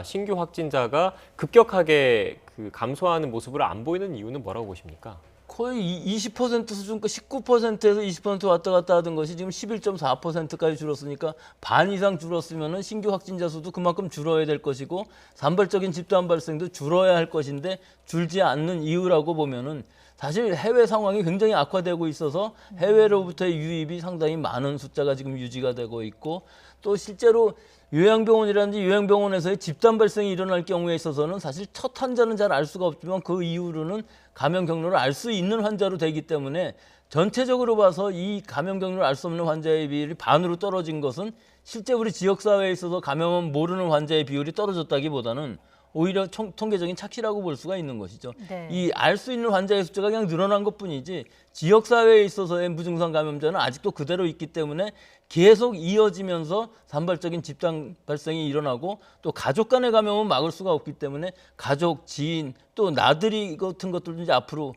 신규 확진자가 급격하게 그 감소하는 모습을 안 보이는 이유는 뭐라고 보십니까?
거의 20% 수준, 19%에서 20% 왔다 갔다 하던 것이 지금 11.4%까지 줄었으니까 반 이상 줄었으면 신규 확진자 수도 그만큼 줄어야 될 것이고 산발적인 집단 발생도 줄어야 할 것인데 줄지 않는 이유라고 보면은 사실 해외 상황이 굉장히 악화되고 있어서 해외로부터의 유입이 상당히 많은 숫자가 지금 유지가 되고 있고 또 실제로 요양병원이라든지 요양병원에서의 집단 발생이 일어날 경우에 있어서는 사실 첫 환자는 잘 알 수가 없지만 그 이후로는 감염 경로를 알 수 있는 환자로 되기 때문에 전체적으로 봐서 이 감염 경로를 알 수 없는 환자의 비율이 반으로 떨어진 것은 실제 우리 지역사회에 있어서 감염은 모르는 환자의 비율이 떨어졌다기보다는 오히려 통계적인 착시라고 볼 수가 있는 것이죠.
네.
이 알 수 있는 환자의 숫자가 그냥 늘어난 것뿐이지 지역사회에 있어서의 무증상 감염자는 아직도 그대로 있기 때문에 계속 이어지면서 산발적인 집단 발생이 일어나고 또 가족 간의 감염은 막을 수가 없기 때문에 가족, 지인, 또 나들이 같은 것들도 이제 앞으로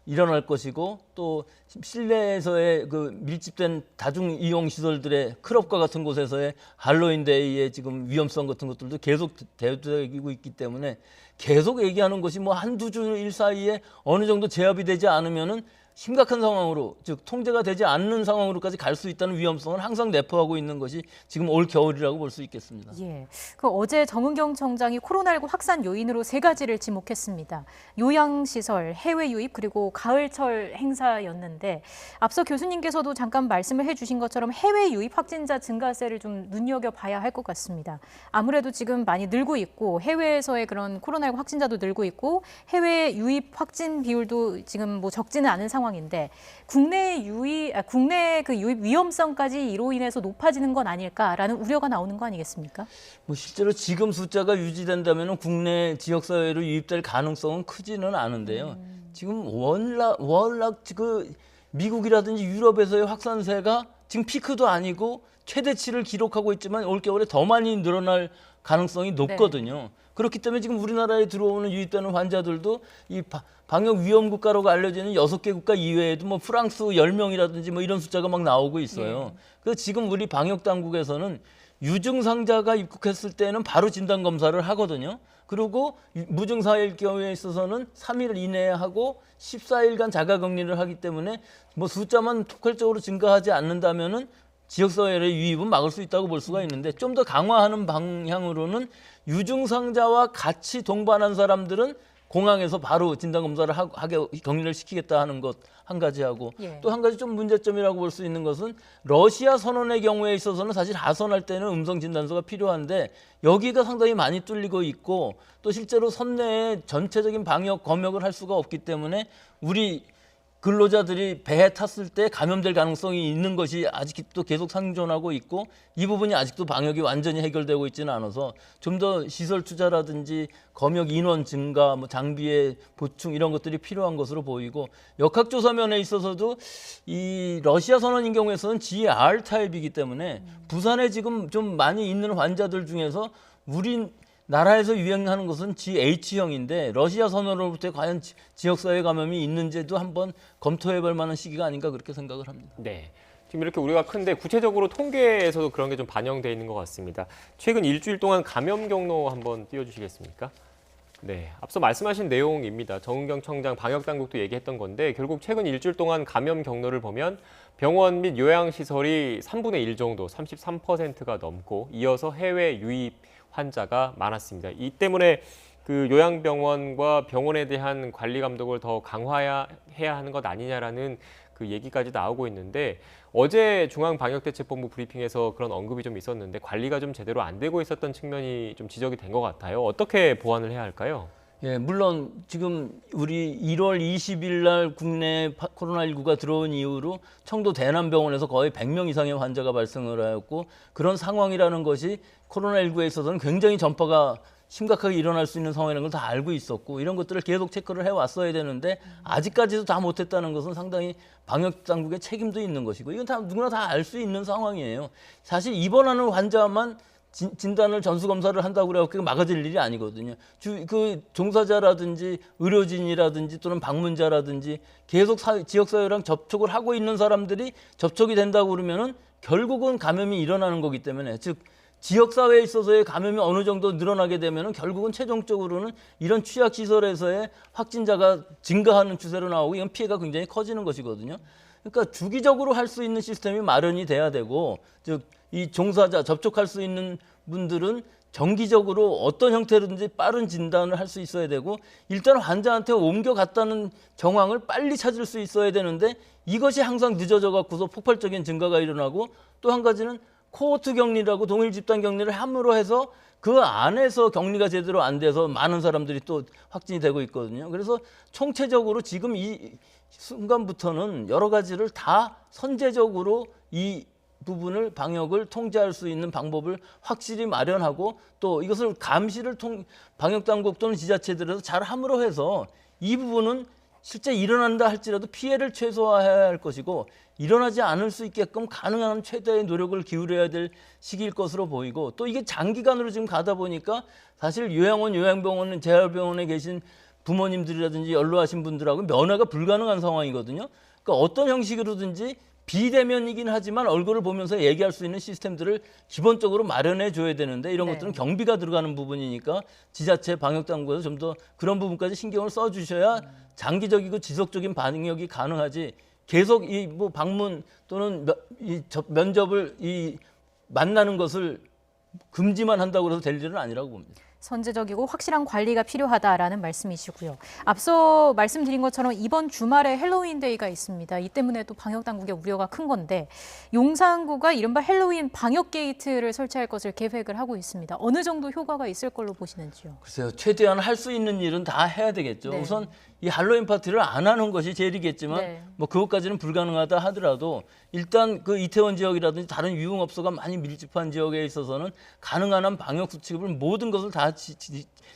일어날 것이고 또 실내에서의 그 밀집된 다중 이용 시설들의 클럽과 같은 곳에서의 할로윈 데이의 지금 위험성 같은 것들도 계속 대두되고 있기 때문에 계속 얘기하는 것이 뭐 한두 주일 사이에 어느 정도 제압이 되지 않으면은 심각한 상황으로, 즉 통제가 되지 않는 상황으로까지 갈 수 있다는 위험성을 항상 내포하고 있는 것이 지금 올 겨울이라고 볼 수 있겠습니다.
예, 그 어제 정은경 청장이 코로나19 확산 요인으로 3가지를 지목했습니다. 요양시설, 해외 유입, 그리고 가을철 행사였는데 앞서 교수님께서도 잠깐 말씀을 해주신 것처럼 해외 유입 확진자 증가세를 좀 눈여겨봐야 할 것 같습니다. 아무래도 지금 많이 늘고 있고 해외에서의 그런 코로나19 확진자도 늘고 있고 해외 유입 확진 비율도 지금 뭐 적지는 않은 상황인데 국내 그 유입 위험성까지 이로 인해서 높아지는 건 아닐까라는 우려가 나오는 거 아니겠습니까?
뭐 실제로 지금 숫자가 유지된다면 국내 지역사회로 유입될 가능성은 크지는 않은데요. 지금 워낙 그 미국이라든지 유럽에서의 확산세가 지금 피크도 아니고 최대치를 기록하고 있지만 올겨울에 더 많이 늘어날 가능성이 높거든요. 네. 그렇기 때문에 지금 우리나라에 들어오는 유입되는 환자들도 이 방역 위험 국가로 알려지는 6개 국가 이외에도 뭐 프랑스 10명이라든지 뭐 이런 숫자가 막 나오고 있어요. 그래서 지금 우리 방역 당국에서는 유증상자가 입국했을 때는 바로 진단 검사를 하거든요. 그리고 무증상일 경우에 있어서는 3일 이내에 하고 14일간 자가격리를 하기 때문에 뭐 숫자만 폭발적으로 증가하지 않는다면은 지역사회의 유입은 막을 수 있다고 볼 수가 있는데 좀 더 강화하는 방향으로는 유증상자와 같이 동반한 사람들은 공항에서 바로 진단검사를 하게 격리를 시키겠다 하는 것 한 가지 하고 또 한 가지 좀 문제점이라고 볼 수 있는 것은 러시아 선원의 경우에 있어서는 사실 하선할 때는 음성 진단서가 필요한데 여기가 상당히 많이 뚫리고 있고 또 실제로 선내에 전체적인 방역 검역을 할 수가 없기 때문에 우리 근로자들이 배에 탔을 때 감염될 가능성이 있는 것이 아직도 계속 상존하고 있고 이 부분이 아직도 방역이 완전히 해결되고 있지는 않아서 좀 더 시설 투자라든지 검역 인원 증가, 뭐 장비의 보충 이런 것들이 필요한 것으로 보이고 역학조사 면에 있어서도 이 러시아 선원인 경우에서는 GR 타입이기 때문에 부산에 지금 좀 많이 있는 환자들 중에서 우리 나라에서 유행하는 것은 GH형인데 러시아 선원으로부터 과연 지역사회 감염이 있는지도 한번 검토해볼 만한 시기가 아닌가 그렇게 생각을 합니다.
네, 지금 이렇게 우리가 큰데 구체적으로 통계에서도 그런 게 좀 반영돼 있는 것 같습니다. 최근 일주일 동안 감염 경로 한번 띄워주시겠습니까? 네, 앞서 말씀하신 내용입니다. 정은경 청장 방역당국도 얘기했던 건데 결국 최근 일주일 동안 감염 경로를 보면 병원 및 요양시설이 3분의 1 정도, 33%가 넘고 이어서 해외 유입 환자가 많았습니다. 이 때문에 그 요양병원과 병원에 대한 관리 감독을 더 강화해야 하는 것 아니냐라는 그 얘기까지 나오고 있는데 어제 중앙방역대책본부 브리핑에서 그런 언급이 좀 있었는데 관리가 좀 제대로 안 되고 있었던 측면이 좀 지적이 된 것 같아요. 어떻게 보완을 해야 할까요?
예, 물론 지금 우리 1월 20일 날 국내 코로나19가 들어온 이후로 청도 대남병원에서 거의 100명 이상의 환자가 발생을 하였고 그런 상황이라는 것이 코로나19에 있어서는 굉장히 전파가 심각하게 일어날 수 있는 상황이라는 걸 다 알고 있었고 이런 것들을 계속 체크를 해왔어야 되는데 아직까지도 다 못했다는 것은 상당히 방역당국의 책임도 있는 것이고 이건 다 누구나 다 알 수 있는 상황이에요. 사실 입원하는 환자만 진단을 전수검사를 한다고 그래서 막아질 일이 아니거든요. 그 종사자라든지 의료진이라든지 또는 방문자라든지 계속 지역사회랑 접촉을 하고 있는 사람들이 접촉이 된다고 그러면은 결국은 감염이 일어나는 거기 때문에 즉 지역사회에 있어서의 감염이 어느 정도 늘어나게 되면은 결국은 최종적으로는 이런 취약시설에서의 확진자가 증가하는 추세로 나오고 이건 피해가 굉장히 커지는 것이거든요. 그러니까 주기적으로 할 수 있는 시스템이 마련이 돼야 되고 즉 이 종사자 접촉할 수 있는 분들은 정기적으로 어떤 형태로든지 빠른 진단을 할 수 있어야 되고 일단 환자한테 옮겨갔다는 정황을 빨리 찾을 수 있어야 되는데 이것이 항상 늦어져 갖고서 폭발적인 증가가 일어나고 또 한 가지는 코호트 격리라고 동일 집단 격리를 함으로 해서 그 안에서 격리가 제대로 안 돼서 많은 사람들이 또 확진이 되고 있거든요. 그래서 총체적으로 지금 이 순간부터는 여러 가지를 다 선제적으로 이 부분을 방역을 통제할 수 있는 방법을 확실히 마련하고 또 이것을 감시를 방역당국 또는 지자체들에서 잘 함으로 해서 이 부분은 실제 일어난다 할지라도 피해를 최소화해야 할 것이고 일어나지 않을 수 있게끔 가능한 최대의 노력을 기울여야 될 시기일 것으로 보이고 또 이게 장기간으로 지금 가다 보니까 사실 요양원, 요양병원, 재활병원에 계신 부모님들이라든지 연로하신 분들하고 면회가 불가능한 상황이거든요. 그러니까 어떤 형식으로든지 비대면이긴 하지만 얼굴을 보면서 얘기할 수 있는 시스템들을 기본적으로 마련해 줘야 되는데 이런 것들은 경비가 들어가는 부분이니까 지자체 방역당국에서 좀 더 그런 부분까지 신경을 써주셔야 장기적이고 지속적인 방역이 가능하지 계속 이 뭐 방문 또는 면접을 만나는 것을 금지만 한다고 해서 될 일은 아니라고 봅니다.
선제적이고 확실한 관리가 필요하다라는 말씀이시고요. 앞서 말씀드린 것처럼 이번 주말에 헬로윈데이가 있습니다. 이 때문에 또 방역당국의 우려가 큰 건데 용산구가 이른바 헬로윈 방역 게이트를 설치할 것을 계획을 하고 있습니다. 어느 정도 효과가 있을 걸로 보시는지요?
글쎄요. 최대한 할 수 있는 일은 다 해야 되겠죠.
네.
우선 이 할로윈 파티를 안 하는 것이 제일이겠지만 뭐 그것까지는 불가능하다 하더라도 일단 그 이태원 지역이라든지 다른 유흥업소가 많이 밀집한 지역에 있어서는 가능한 한 방역 수칙을 모든 것을 다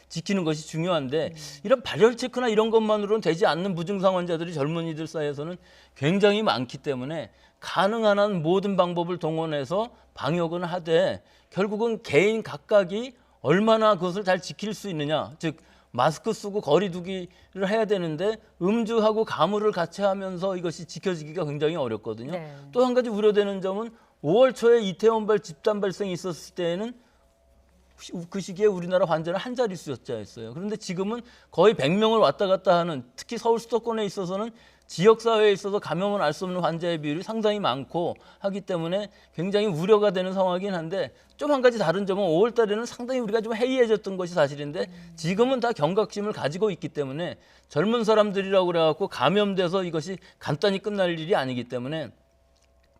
지키는 것이 중요한데 이런 발열 체크나 이런 것만으로는 되지 않는 무증상 환자들이 젊은이들 사이에서는 굉장히 많기 때문에 가능한 한 모든 방법을 동원해서 방역은 하되 결국은 개인 각각이 얼마나 그것을 잘 지킬 수 있느냐, 즉 마스크 쓰고 거리 두기를 해야 되는데 음주하고 가물을 같이 하면서 이것이 지켜지기가 굉장히 어렵거든요. 또 한 가지 우려되는 점은 5월 초에 이태원발 집단 발생이 있었을 때에는 그 시기에 우리나라 환자는 한 자릿수였어요. 그런데 지금은 거의 100명을 왔다 갔다 하는, 특히 서울 수도권에 있어서는 지역사회에 있어서 감염을 알 수 없는 환자의 비율이 상당히 많고 하기 때문에 굉장히 우려가 되는 상황이긴 한데 좀 한 가지 다른 점은 5월 달에는 상당히 우리가 좀 해이해졌던 것이 사실인데 지금은 다 경각심을 가지고 있기 때문에 젊은 사람들이라고 그래갖고 감염돼서 이것이 간단히 끝날 일이 아니기 때문에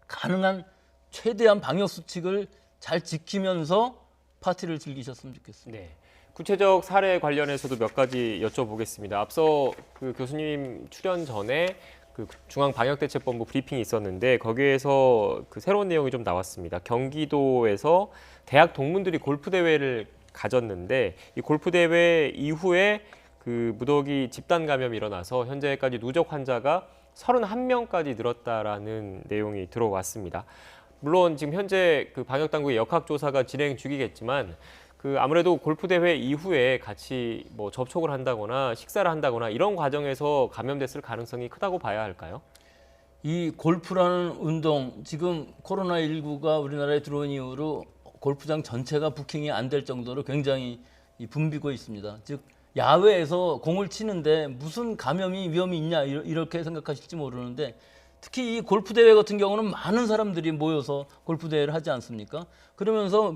가능한 최대한 방역 수칙을 잘 지키면서 파티를 즐기셨으면 좋겠습니다.
네. 구체적 사례 관련해서도 몇 가지 여쭤보겠습니다. 앞서 그 교수님 출연 전에 그 중앙방역대책본부 브리핑이 있었는데 거기에서 그 새로운 내용이 좀 나왔습니다. 경기도에서 대학 동문들이 골프 대회를 가졌는데 이 골프 대회 이후에 그 무더기 집단 감염이 일어나서 현재까지 누적 환자가 31명까지 늘었다라는 내용이 들어왔습니다. 물론 지금 현재 그 방역 당국의 역학조사가 진행 중이겠지만 그 아무래도 골프 대회 이후에 같이 뭐 접촉을 한다거나 식사를 한다거나 이런 과정에서 감염됐을 가능성이 크다고 봐야 할까요?
이 골프라는 운동, 지금 코로나19가 우리나라에 들어온 이후로 골프장 전체가 부킹이 안 될 정도로 굉장히 붐비고 있습니다. 즉 야외에서 공을 치는데 무슨 감염이 위험이 있냐 이렇게 생각하실지 모르는데 특히 이 골프 대회 같은 경우는 많은 사람들이 모여서 골프 대회를 하지 않습니까? 그러면서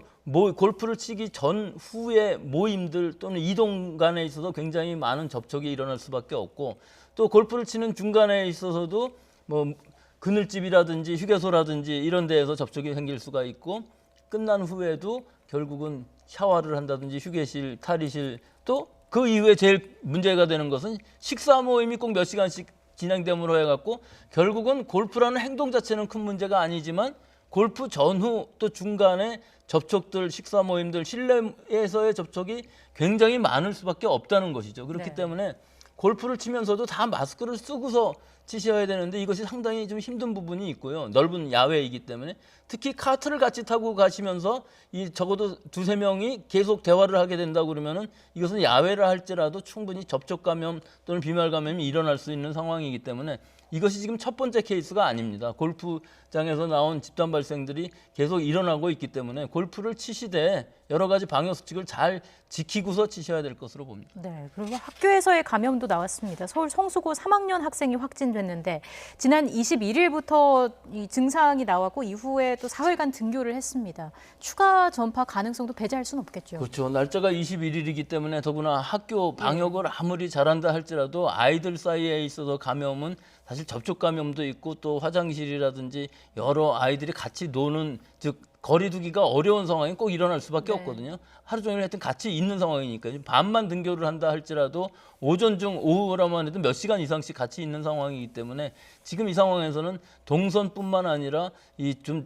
골프를 치기 전 후에 모임들 또는 이동 간에 있어서 굉장히 많은 접촉이 일어날 수밖에 없고 또 골프를 치는 중간에 있어서도 뭐 그늘집이라든지 휴게소라든지 이런 데에서 접촉이 생길 수가 있고 끝난 후에도 결국은 샤워를 한다든지 휴게실, 탈의실 또 그 이후에 제일 문제가 되는 것은 식사 모임이 꼭 몇 시간씩 진행됨으로 해갖고 결국은 골프라는 행동 자체는 큰 문제가 아니지만 골프 전후 또 중간에 접촉들, 식사 모임들, 실내에서의 접촉이 굉장히 많을 수밖에 없다는 것이죠. 그렇기 때문에 골프를 치면서도 다 마스크를 쓰고서 치셔야 되는데 이것이 상당히 좀 힘든 부분이 있고요. 넓은 야외이기 때문에 특히 카트를 같이 타고 가시면서 이 적어도 두세 명이 계속 대화를 하게 된다고 그러면은 이것은 야외를 할지라도 충분히 접촉 감염 또는 비말 감염이 일어날 수 있는 상황이기 때문에 이것이 지금 첫 번째 케이스가 아닙니다. 골프장에서 나온 집단 발생들이 계속 일어나고 있기 때문에 골프를 치시되 여러 가지 방역 수칙을 잘 지키고서 치셔야 될 것으로 봅니다.
네, 그리고 학교에서의 감염도 나왔습니다. 서울 성수고 3학년 학생이 확진됐는데 지난 21일부터 이 증상이 나왔고 이후에 또 사흘간 등교를 했습니다. 추가 전파 가능성도 배제할 수는 없겠죠.
그렇죠. 날짜가 21일이기 때문에 더구나 학교 방역을 아무리 잘한다 할지라도 아이들 사이에 있어서 감염은 사실 접촉 감염도 있고 또 화장실이라든지 여러 아이들이 같이 노는 즉 거리 두기가 어려운 상황이 꼭 일어날 수밖에 없거든요. 하루 종일 하여튼 같이 있는 상황이니까 밤만 등교를 한다 할지라도 오전 중 오후라만 해도 몇 시간 이상씩 같이 있는 상황이기 때문에 지금 이 상황에서는 동선뿐만 아니라 이 좀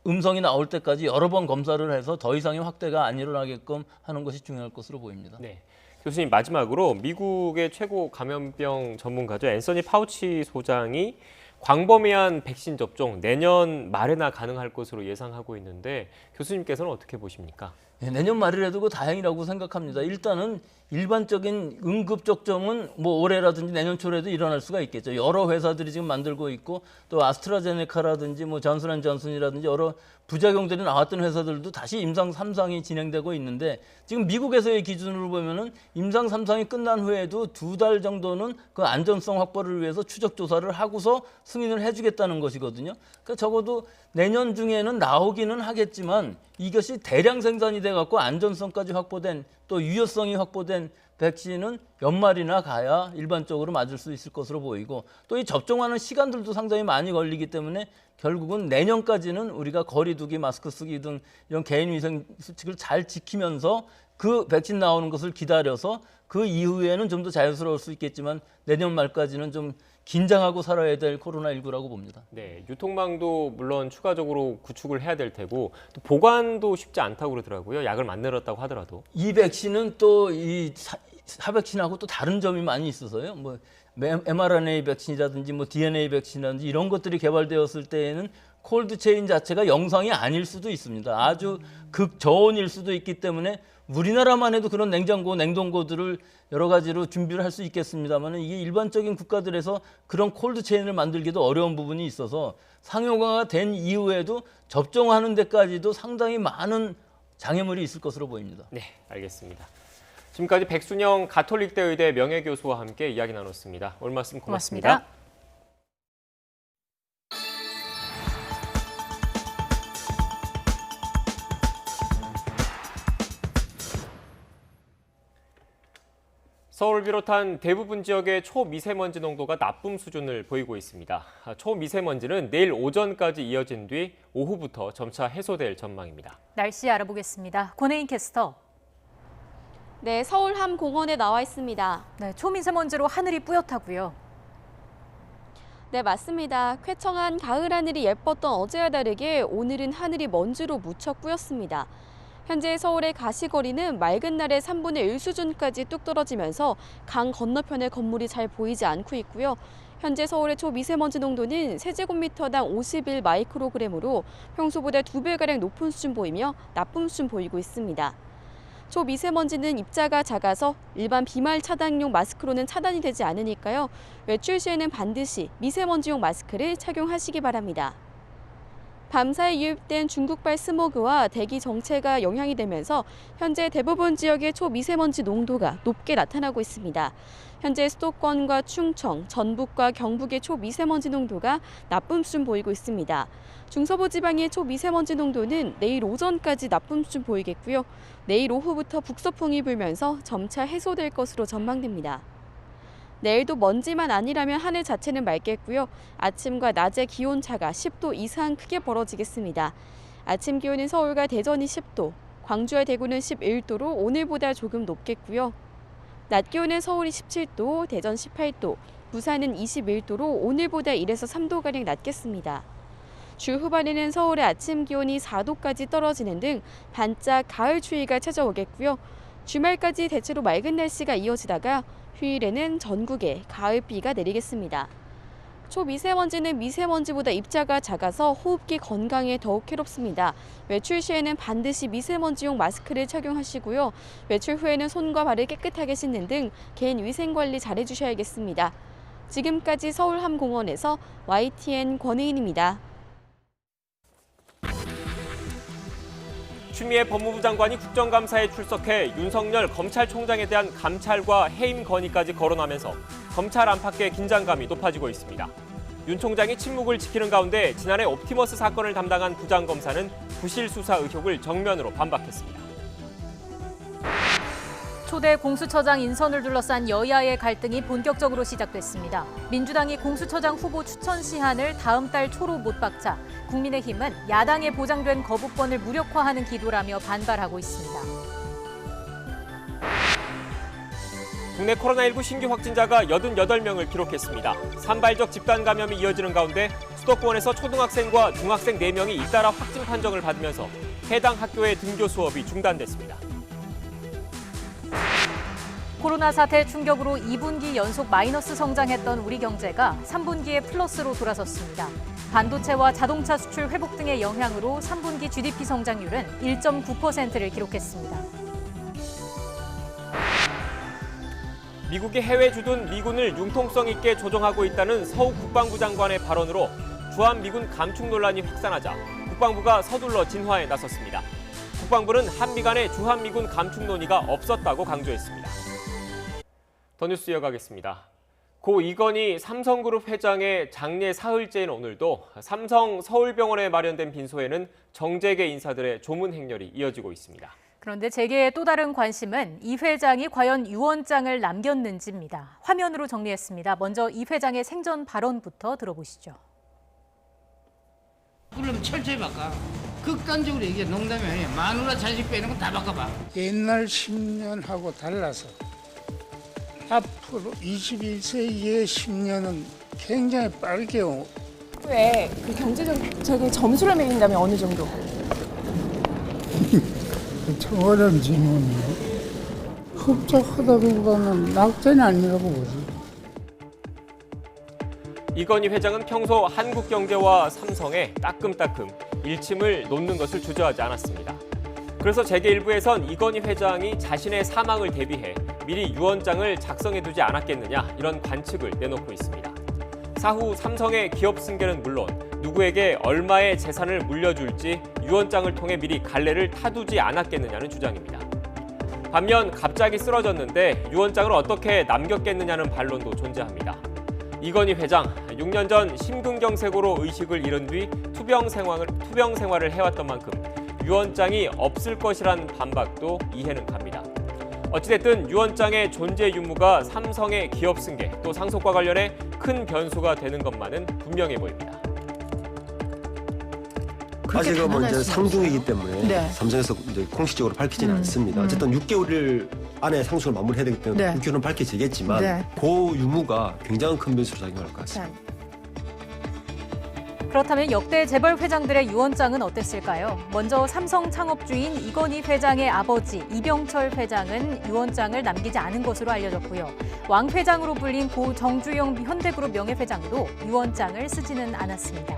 음성이 나올 때까지 여러 번 검사를 해서 더 이상의 확대가 안 일어나게끔 하는 것이 중요할 것으로 보입니다.
네. 교수님 마지막으로 미국의 최고 감염병 전문가죠. 앤서니 파우치 소장이 광범위한 백신 접종 내년 말에나 가능할 것으로 예상하고 있는데 교수님께서는 어떻게 보십니까?
내년 말이라도 그 다행이라고 생각합니다. 일단은 일반적인 응급접종은 뭐 올해라든지 내년 초라도 일어날 수가 있겠죠. 여러 회사들이 지금 만들고 있고 또 아스트라제네카라든지 뭐 존슨앤존슨이라든지 여러 부작용들이 나왔던 회사들도 다시 임상 3상이 진행되고 있는데 지금 미국에서의 기준으로 보면은 임상 3상이 끝난 후에도 2달 정도는 그 안전성 확보를 위해서 추적 조사를 하고서 승인을 해주겠다는 것이거든요. 그러니까 적어도 내년 중에는 나오기는 하겠지만 이것이 대량 생산이 돼 갖고 안전성까지 확보된 또 유효성이 확보된 백신은 연말이나 가야 일반적으로 맞을 수 있을 것으로 보이고 또 이 접종하는 시간들도 상당히 많이 걸리기 때문에 결국은 내년까지는 우리가 거리 두기, 마스크 쓰기 등 이런 개인위생 수칙을 잘 지키면서 그 백신 나오는 것을 기다려서 그 이후에는 좀 더 자연스러울 수 있겠지만 내년 말까지는 좀 긴장하고 살아야 될 코로나19라고 봅니다.
네, 유통망도 물론 추가적으로 구축을 해야 될 테고 또 보관도 쉽지 않다고 그러더라고요. 약을 만들었다고 하더라도.
이 백신은 또 이 사백신하고 또 다른 점이 많이 있어서요. 뭐 mRNA 백신이라든지 뭐 DNA 백신이라든지 이런 것들이 개발되었을 때에는 콜드 체인 자체가 영상이 아닐 수도 있습니다. 아주 극저온일 수도 있기 때문에 우리나라만 해도 그런 냉장고, 냉동고들을 여러 가지로 준비를 할 수 있겠습니다만 이게 일반적인 국가들에서 그런 콜드 체인을 만들기도 어려운 부분이 있어서 상용화가 된 이후에도 접종하는 데까지도 상당히 많은 장애물이 있을 것으로 보입니다.
네, 알겠습니다. 지금까지 백순영 가톨릭대 의대 명예교수와 함께 이야기 나눴습니다. 오늘 말씀 고맙습니다. 서울을 비롯한 대부분 지역의 초미세먼지 농도가 나쁨 수준을 보이고 있습니다. 초미세먼지는 내일 오전까지 이어진 뒤 오후부터 점차 해소될 전망입니다.
날씨 알아보겠습니다. 권혜인 캐스터.
네, 서울 함공원에 나와 있습니다.
네, 초미세먼지로 하늘이 뿌옇다고요.
네, 맞습니다. 쾌청한 가을 하늘이 예뻤던 어제와 다르게 오늘은 하늘이 먼지로 무척 뿌였습니다. 현재 서울의 가시거리는 맑은 날의 3분의 1 수준까지 뚝 떨어지면서 강 건너편의 건물이 잘 보이지 않고 있고요. 현재 서울의 초미세먼지 농도는 세제곱미터당 51 마이크로그램으로 평소보다 2배가량 높은 수준 보이며 나쁨 수준 보이고 있습니다. 초미세먼지는 입자가 작아서 일반 비말 차단용 마스크로는 차단이 되지 않으니까요. 외출 시에는 반드시 미세먼지용 마스크를 착용하시기 바랍니다. 밤사이 유입된 중국발 스모그와 대기 정체가 영향이 되면서 현재 대부분 지역의 초미세먼지 농도가 높게 나타나고 있습니다. 현재 수도권과 충청, 전북과 경북의 초미세먼지 농도가 나쁨 수준 보이고 있습니다. 중서부 지방의 초미세먼지 농도는 내일 오전까지 나쁨 수준 보이겠고요. 내일 오후부터 북서풍이 불면서 점차 해소될 것으로 전망됩니다. 내일도 먼지만 아니라면 하늘 자체는 맑겠고요. 아침과 낮의 기온차가 10도 이상 크게 벌어지겠습니다. 아침 기온은 서울과 대전이 10도, 광주와 대구는 11도로 오늘보다 조금 높겠고요. 낮 기온은 서울이 17도, 대전 18도, 부산은 21도로 오늘보다 1에서 3도가량 낮겠습니다. 주 후반에는 서울의 아침 기온이 4도까지 떨어지는 등 반짝 가을 추위가 찾아오겠고요. 주말까지 대체로 맑은 날씨가 이어지다가 휴일에는 전국에 가을비가 내리겠습니다. 초미세먼지는 미세먼지보다 입자가 작아서 호흡기 건강에 더욱 해롭습니다. 외출 시에는 반드시 미세먼지용 마스크를 착용하시고요. 외출 후에는 손과 발을 깨끗하게 씻는 등 개인 위생 관리 잘해주셔야겠습니다. 지금까지 서울함공원에서 YTN 권혜인입니다.
추미애 법무부 장관이 국정감사에 출석해 윤석열 검찰총장에 대한 감찰과 해임 건의까지 거론하면서 검찰 안팎의 긴장감이 높아지고 있습니다. 윤 총장이 침묵을 지키는 가운데 지난해 옵티머스 사건을 담당한 부장검사는 부실 수사 의혹을 정면으로 반박했습니다.
초대 공수처장 인선을 둘러싼 여야의 갈등이 본격적으로 시작됐습니다. 민주당이 공수처장 후보 추천 시한을 다음 달 초로 못 박자 국민의힘은 야당에 보장된 거부권을 무력화하는 기도라며 반발하고 있습니다.
국내 코로나19 신규 확진자가 88명을 기록했습니다. 산발적 집단 감염이 이어지는 가운데 수도권에서 초등학생과 중학생 4명이 잇따라 확진 판정을 받으면서 해당 학교의 등교 수업이 중단됐습니다.
코로나 사태 충격으로 2분기 연속 마이너스 성장했던 우리 경제가 3분기에 플러스로 돌아섰습니다. 반도체와 자동차 수출 회복 등의 영향으로 3분기 GDP 성장률은 1.9%를 기록했습니다.
미국이 해외 주둔 미군을 융통성 있게 조정하고 있다는 서욱 국방부 장관의 발언으로 주한미군 감축 논란이 확산하자 국방부가 서둘러 진화에 나섰습니다. 국방부는 한미 간의 주한미군 감축 논의가 없었다고 강조했습니다. 더 뉴스 이어가겠습니다. 고 이건희 삼성그룹 회장의 장례 사흘째인 오늘도 삼성 서울병원에 마련된 빈소에는 정재계 인사들의 조문 행렬이 이어지고 있습니다.
그런데 재계의 또 다른 관심은 이 회장이 과연 유언장을 남겼는지입니다. 화면으로 정리했습니다. 먼저 이 회장의 생전 발언부터 들어보시죠.
그럼 철저히 바꿔. 극단적으로 얘기해. 농담이 아니야. 마누라 자식 빼는 거 다 바꿔봐. 옛날 10년하고 달라서 앞으로 21세 이후의 10년은 굉장히 빠르게 오고.
왜 그 경제적 저기 점수를 매긴다면 어느 정도?
참 어려운 질문이에요. 흡족하다기보다는 낙전이 아니라고 보지.
이건희 회장은 평소 한국경제와 삼성에 따끔따끔 일침을 놓는 것을 주저하지 않았습니다. 그래서 재계 일부에선 이건희 회장이 자신의 사망을 대비해 미리 유언장을 작성해두지 않았겠느냐 이런 관측을 내놓고 있습니다. 사후 삼성의 기업 승계는 물론 누구에게 얼마의 재산을 물려줄지 유언장을 통해 미리 갈래를 타두지 않았겠느냐는 주장입니다. 반면 갑자기 쓰러졌는데 유언장을 어떻게 남겼겠느냐는 반론도 존재합니다. 이건희 회장, 6년 전 심근경색으로 의식을 잃은 뒤 투병 생활을 해왔던 만큼 유언장이 없을 것이란 반박도 이해는 갑니다. 어찌됐든 유언장의 존재 유무가 삼성의 기업 승계 또 상속과 관련해 큰 변수가 되는 것만은 분명해 보입니다.
아직은 이제 상중이기 때문에
네.
삼성에서 이제 공식적으로 밝히지는 않습니다. 어쨌든 6개월 안에 상속을 마무리해야 되기 때문에
네.
6개월은 밝혀지겠지만
네.
그 유무가 굉장히 큰 변수로 작용할 것 같습니다.
그렇다면 역대 재벌 회장들의 유언장은 어땠을까요? 먼저 삼성 창업주인 이건희 회장의 아버지 이병철 회장은 유언장을 남기지 않은 것으로 알려졌고요. 왕 회장으로 불린 고 정주영 현대그룹 명예회장도 유언장을 쓰지는 않았습니다.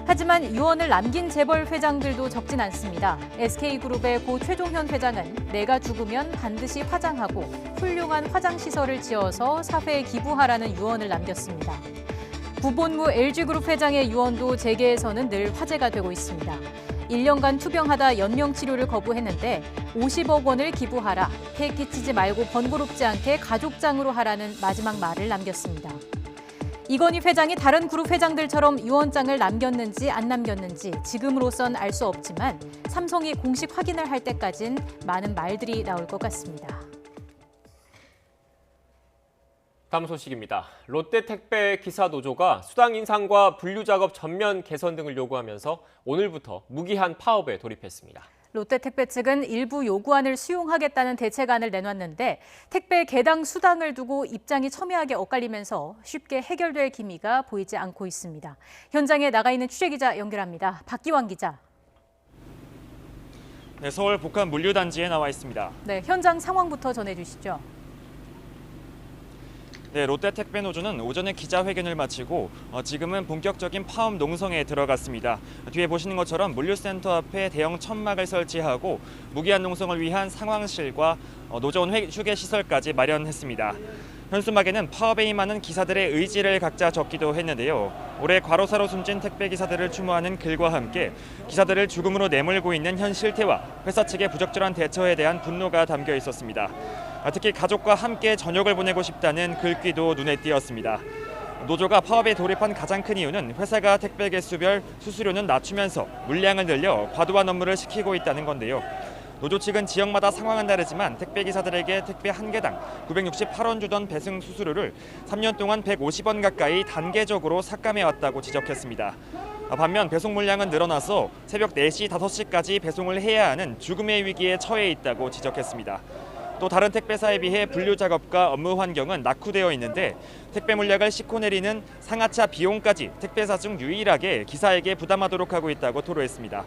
하지만 유언을 남긴 재벌 회장들도 적진 않습니다. SK그룹의 고 최종현 회장은 내가 죽으면 반드시 화장하고 훌륭한 화장시설을 지어서 사회에 기부하라는 유언을 남겼습니다. 부본무 LG그룹 회장의 유언도 재계에서는 늘 화제가 되고 있습니다. 1년간 투병하다 연명치료를 거부했는데 50억 원을 기부하라, 폐 끼치지 말고 번거롭지 않게 가족장으로 하라는 마지막 말을 남겼습니다. 이건희 회장이 다른 그룹 회장들처럼 유언장을 남겼는지 안 남겼는지 지금으로선 알 수 없지만 삼성이 공식 확인을 할 때까진 많은 말들이 나올 것 같습니다.
다음 소식입니다. 롯데택배 기사노조가 수당 인상과 분류 작업 전면 개선 등을 요구하면서 오늘부터 무기한 파업에 돌입했습니다.
롯데택배 측은 일부 요구안을 수용하겠다는 대책안을 내놨는데 택배 개당 수당을 두고 입장이 첨예하게 엇갈리면서 쉽게 해결될 기미가 보이지 않고 있습니다. 현장에 나가 있는 취재기자 연결합니다. 박기환 기자.
네, 서울 북한 물류단지에 나와 있습니다.
네, 현장 상황부터 전해주시죠.
네, 롯데택배노조는 오전에 기자회견을 마치고 지금은 본격적인 파업 농성에 들어갔습니다. 뒤에 보시는 것처럼 물류센터 앞에 대형 천막을 설치하고 무기한 농성을 위한 상황실과 노조원 휴게시설까지 마련했습니다. 현수막에는 파업에 임하는 기사들의 의지를 각자 적기도 했는데요. 올해 과로사로 숨진 택배기사들을 추모하는 글과 함께 기사들을 죽음으로 내몰고 있는 현 실태와 회사 측의 부적절한 대처에 대한 분노가 담겨 있었습니다. 특히 가족과 함께 저녁을 보내고 싶다는 글귀도 눈에 띄었습니다. 노조가 파업에 돌입한 가장 큰 이유는 회사가 택배 개수별 수수료는 낮추면서 물량을 늘려 과도한 업무를 시키고 있다는 건데요. 노조 측은 지역마다 상황은 다르지만 택배기사들에게 택배 한 개당 968원 주던 배송 수수료를 3년 동안 150원 가까이 단계적으로 삭감해왔다고 지적했습니다. 반면 배송 물량은 늘어나서 새벽 4시, 5시까지 배송을 해야 하는 죽음의 위기에 처해 있다고 지적했습니다. 또 다른 택배사에 비해 분류 작업과 업무 환경은 낙후되어 있는데 택배 물량을 싣고 내리는 상하차 비용까지 택배사 중 유일하게 기사에게 부담하도록 하고 있다고 토로했습니다.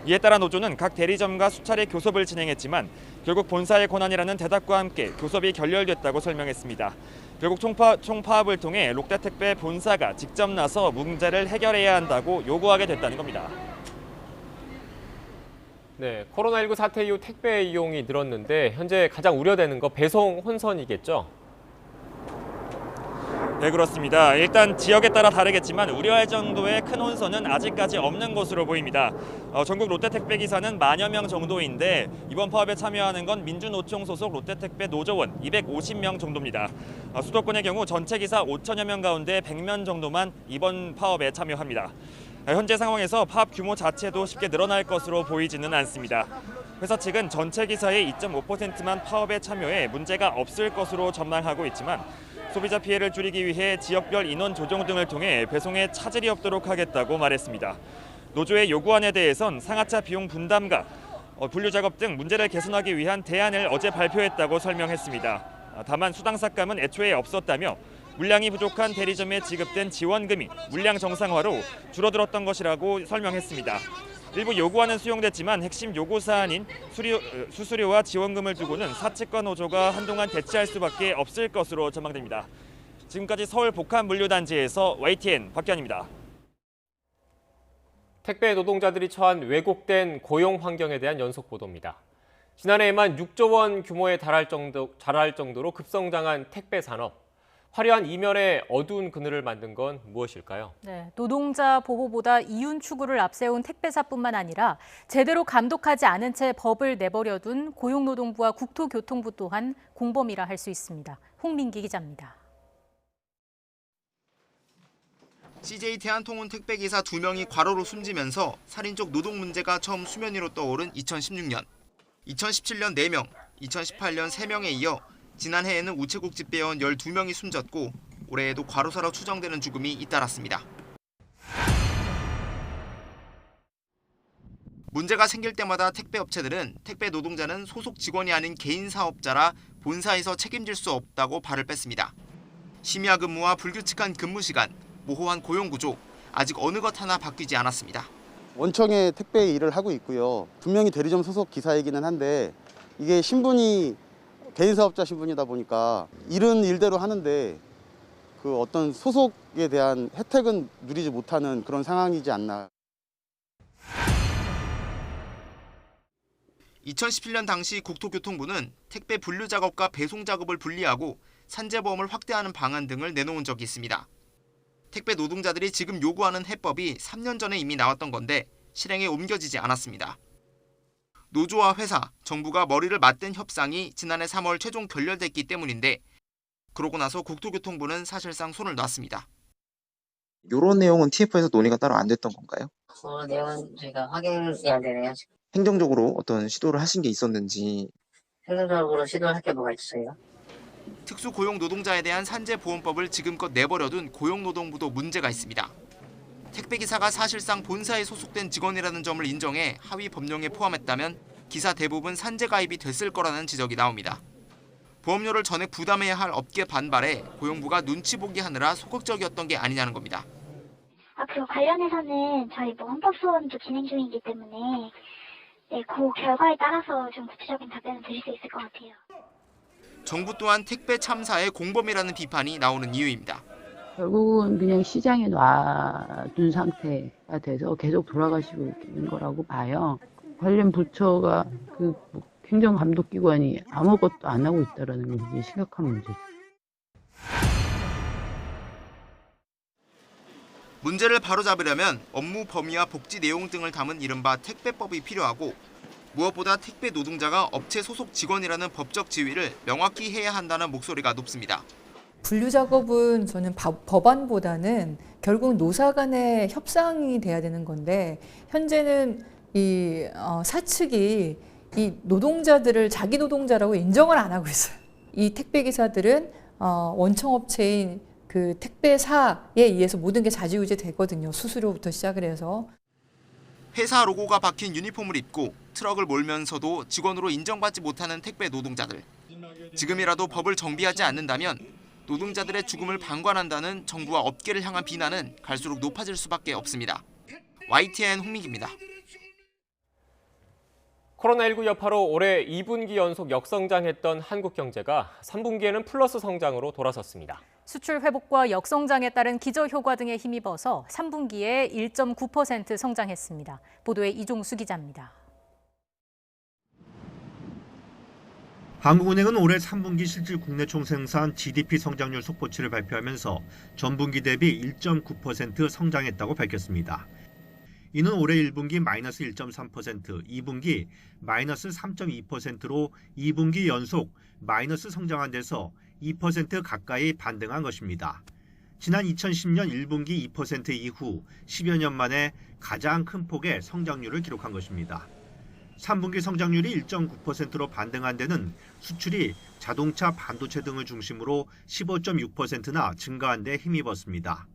이에 따라 노조는 각 대리점과 수차례 교섭을 진행했지만 결국 본사의 권한이라는 대답과 함께 교섭이 결렬됐다고 설명했습니다. 결국 총파업을 통해 롯데택배 본사가 직접 나서 문제를 해결해야 한다고 요구하게 됐다는 겁니다.
네, 코로나19 사태 이후 택배 이용이 늘었는데 현재 가장 우려되는 거 배송 혼선이겠죠?
네, 그렇습니다. 일단 지역에 따라 다르겠지만 우려할 정도의 큰 혼선은 아직까지 없는 것으로 보입니다. 전국 롯데택배 기사는 만여 명 정도인데 이번 파업에 참여하는 건 민주노총 소속 롯데택배 노조원 250명 정도입니다. 수도권의 경우 전체 기사 5천여 명 가운데 100명 정도만 이번 파업에 참여합니다. 현재 상황에서 파업 규모 자체도 쉽게 늘어날 것으로 보이지는 않습니다. 회사 측은 전체 기사의 2.5%만 파업에 참여해 문제가 없을 것으로 전망하고 있지만 소비자 피해를 줄이기 위해 지역별 인원 조정 등을 통해 배송에 차질이 없도록 하겠다고 말했습니다. 노조의 요구안에 대해선 상하차 비용 분담과 분류 작업 등 문제를 개선하기 위한 대안을 어제 발표했다고 설명했습니다. 다만 수당 삭감은 애초에 없었다며 물량이 부족한 대리점에 지급된 지원금이 물량 정상화로 줄어들었던 것이라고 설명했습니다. 일부 요구안은 수용됐지만 핵심 요구 사안인 수수료와 지원금을 두고는 사측과 노조가 한동안 대치할 수밖에 없을 것으로 전망됩니다. 지금까지 서울 복합물류단지에서 YTN 박기환입니다.
택배 노동자들이 처한 왜곡된 고용 환경에 대한 연속 보도입니다. 지난해에만 6조 원 규모에 달할 정도로 급성장한 택배 산업. 화려한 이면에 어두운 그늘을 만든 건 무엇일까요?
네, 노동자 보호보다 이윤 추구를 앞세운 택배사뿐만 아니라 제대로 감독하지 않은 채 법을 내버려둔 고용노동부와 국토교통부 또한 공범이라 할 수 있습니다. 홍민기 기자입니다.
CJ 대한통운 택배기사 2명이 과로로 숨지면서 살인적 노동 문제가 처음 수면 위로 떠오른 2016년. 2017년 4명, 2018년 3명에 이어 지난해에는 우체국 집배원 12명이 숨졌고 올해에도 과로사로 추정되는 죽음이 잇따랐습니다. 문제가 생길 때마다 택배업체들은 택배 노동자는 소속 직원이 아닌 개인 사업자라 본사에서 책임질 수 없다고 발을 뺐습니다. 심야 근무와 불규칙한 근무 시간, 모호한 고용 구조, 아직 어느 것 하나 바뀌지 않았습니다.
원청의 택배 일을 하고 있고요. 분명히 대리점 소속 기사이기는 한데 이게 신분이 개인 사업자 신분이다 보니까 일은 일대로 하는데 그 어떤 소속에 대한 혜택은 누리지 못하는 그런 상황이지 않나.
2017년 당시 국토교통부는 택배 분류 작업과 배송 작업을 분리하고 산재보험을 확대하는 방안 등을 내놓은 적이 있습니다. 택배 노동자들이 지금 요구하는 해법이 3년 전에 이미 나왔던 건데 실행에 옮겨지지 않았습니다. 노조와 회사, 정부가 머리를 맞댄 협상이 지난해 3월 최종 결렬됐기 때문인데 그러고 나서 국토교통부는 사실상 손을 놨습니다.
이런 내용은 TF에서 논의가 따로 안 됐던 건가요?
그 내용은 저희가 확인이 안 되네요.
행정적으로 어떤 시도를 하신 게 있었는지.
행정적으로 시도할 게 뭐가 있어요?
특수고용노동자에 대한 산재보험법을 지금껏 내버려둔 고용노동부도 문제가 있습니다. 택배기사가 사실상 본사에 소속된 직원이라는 점을 인정해 하위 법령에 포함했다면 기사 대부분 산재 가입이 됐을 거라는 지적이 나옵니다. 보험료를 전액 부담해야 할 업계 반발에 고용부가 눈치 보기 하느라 소극적이었던 게 아니냐는 겁니다.
그 관련해서는 저희 헌법 소원도 진행 중이기 때문에 그 결과에 따라서 좀 구체적인 답변을 드릴 수 있을 것 같아요.
정부 또한 택배 참사의 공범이라는 비판이 나오는 이유입니다.
결국은 그냥 시장에 놔둔 상태가 돼서 계속 돌아가시고 있는 거라고 봐요. 관련 부처가 그 행정감독기관이 아무것도 안 하고 있다는 게 굉장히 심각한 문제죠.
문제를 바로잡으려면 업무 범위와 복지 내용 등을 담은 이른바 택배법이 필요하고 무엇보다 택배 노동자가 업체 소속 직원이라는 법적 지위를 명확히 해야 한다는 목소리가 높습니다.
분류 작업은 저는 법안보다는 결국 노사 간의 협상이 돼야 되는 건데 현재는 이 사측이 이 노동자들을 자기 노동자라고 인정을 안 하고 있어요. 이 택배 기사들은 원청업체인 그 택배사에 의해서 모든 게 좌지우지 되거든요. 수수료부터 시작을 해서.
회사 로고가 박힌 유니폼을 입고 트럭을 몰면서도 직원으로 인정받지 못하는 택배 노동자들. 지금이라도 법을 정비하지 않는다면 노동자들의 죽음을 방관한다는 정부와 업계를 향한 비난은 갈수록 높아질 수밖에 없습니다. YTN 홍민기입니다.
코로나19 여파로 올해 2분기 연속 역성장했던 한국 경제가 3분기에는 플러스 성장으로 돌아섰습니다.
수출 회복과 역성장에 따른 기저효과 등에 힘입어서 3분기에 1.9% 성장했습니다. 보도에 이종수 기자입니다.
한국은행은 올해 3분기 실질 국내 총생산 GDP 성장률 속보치를 발표하면서 전분기 대비 1.9% 성장했다고 밝혔습니다. 이는 올해 1분기 마이너스 1.3%, 2분기 마이너스 3.2%로 2분기 연속 마이너스 성장한 데서 2% 가까이 반등한 것입니다. 지난 2010년 1분기 2% 이후 10여 년 만에 가장 큰 폭의 성장률을 기록한 것입니다. 3분기 성장률이 1.9%로 반등한 데는 수출이 자동차, 반도체 등을 중심으로 15.6%나 증가한 데 힘입었습니다.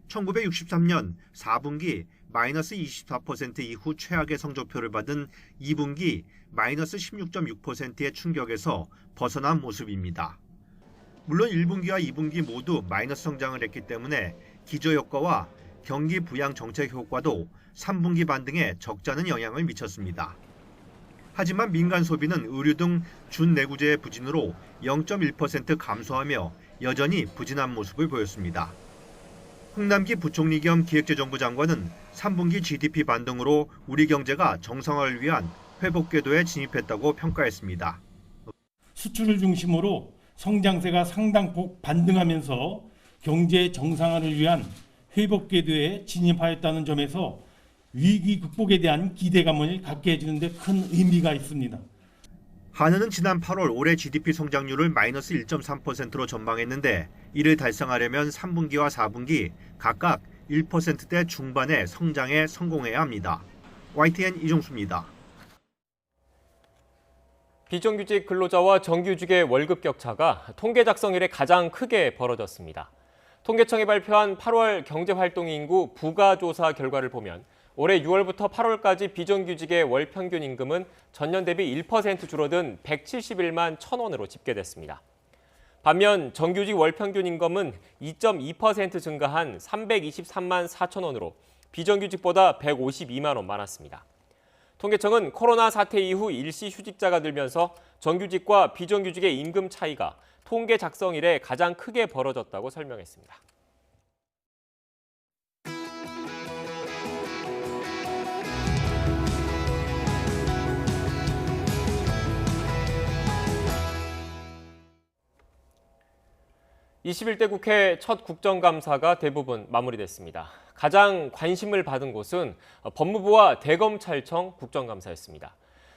1963년 4분기 마이너스 24% 이후 최악의 성적표를 받은 2분기 마이너스 16.6%의 충격에서 벗어난 모습입니다. 물론 1분기와 2분기 모두 마이너스 성장을 했기 때문에 기저효과와 경기 부양 정책 효과도 3분기 반등에 적잖은 영향을 미쳤습니다. 하지만 민간 소비는 의류 등 준내구재의 부진으로 0.1% 감소하며 여전히 부진한 모습을 보였습니다. 홍남기 부총리 겸 기획재정부 장관은 3분기 GDP 반등으로 우리 경제가 정상화를 위한 회복 궤도에 진입했다고 평가했습니다.
수출을 중심으로 성장세가 상당폭 반등하면서 경제 정상화를 위한 회복 궤도에 진입하였다는 점에서 위기 극복에 대한 기대감을 갖게 해주는 데 큰 의미가 있습니다.
한은은 지난 8월 올해 GDP 성장률을 마이너스 1.3%로 전망했는데 이를 달성하려면 3분기와 4분기 각각 1%대 중반의 성장에 성공해야 합니다. YTN 이종수입니다.
비정규직 근로자와 정규직의 월급 격차가 통계 작성 이래 가장 크게 벌어졌습니다. 통계청이 발표한 8월 경제활동인구 부가조사 결과를 보면 올해 6월부터 8월까지 비정규직의 월 평균 임금은 전년 대비 1% 줄어든 171만 1,000원으로 집계됐습니다. 반면 정규직 월 평균 임금은 2.2% 증가한 323만 4,000원으로 비정규직보다 152만 원 많았습니다. 통계청은 코로나 사태 이후 일시 휴직자가 늘면서 정규직과 비정규직의 임금 차이가 통계 작성 이래 가장 크게 벌어졌다고 설명했습니다. (21대) 국회 첫 국정감사가 대부분 마무리됐습니다. 가장 관심을 받은 곳은 법무부와 대검찰청 국정감사였습니다.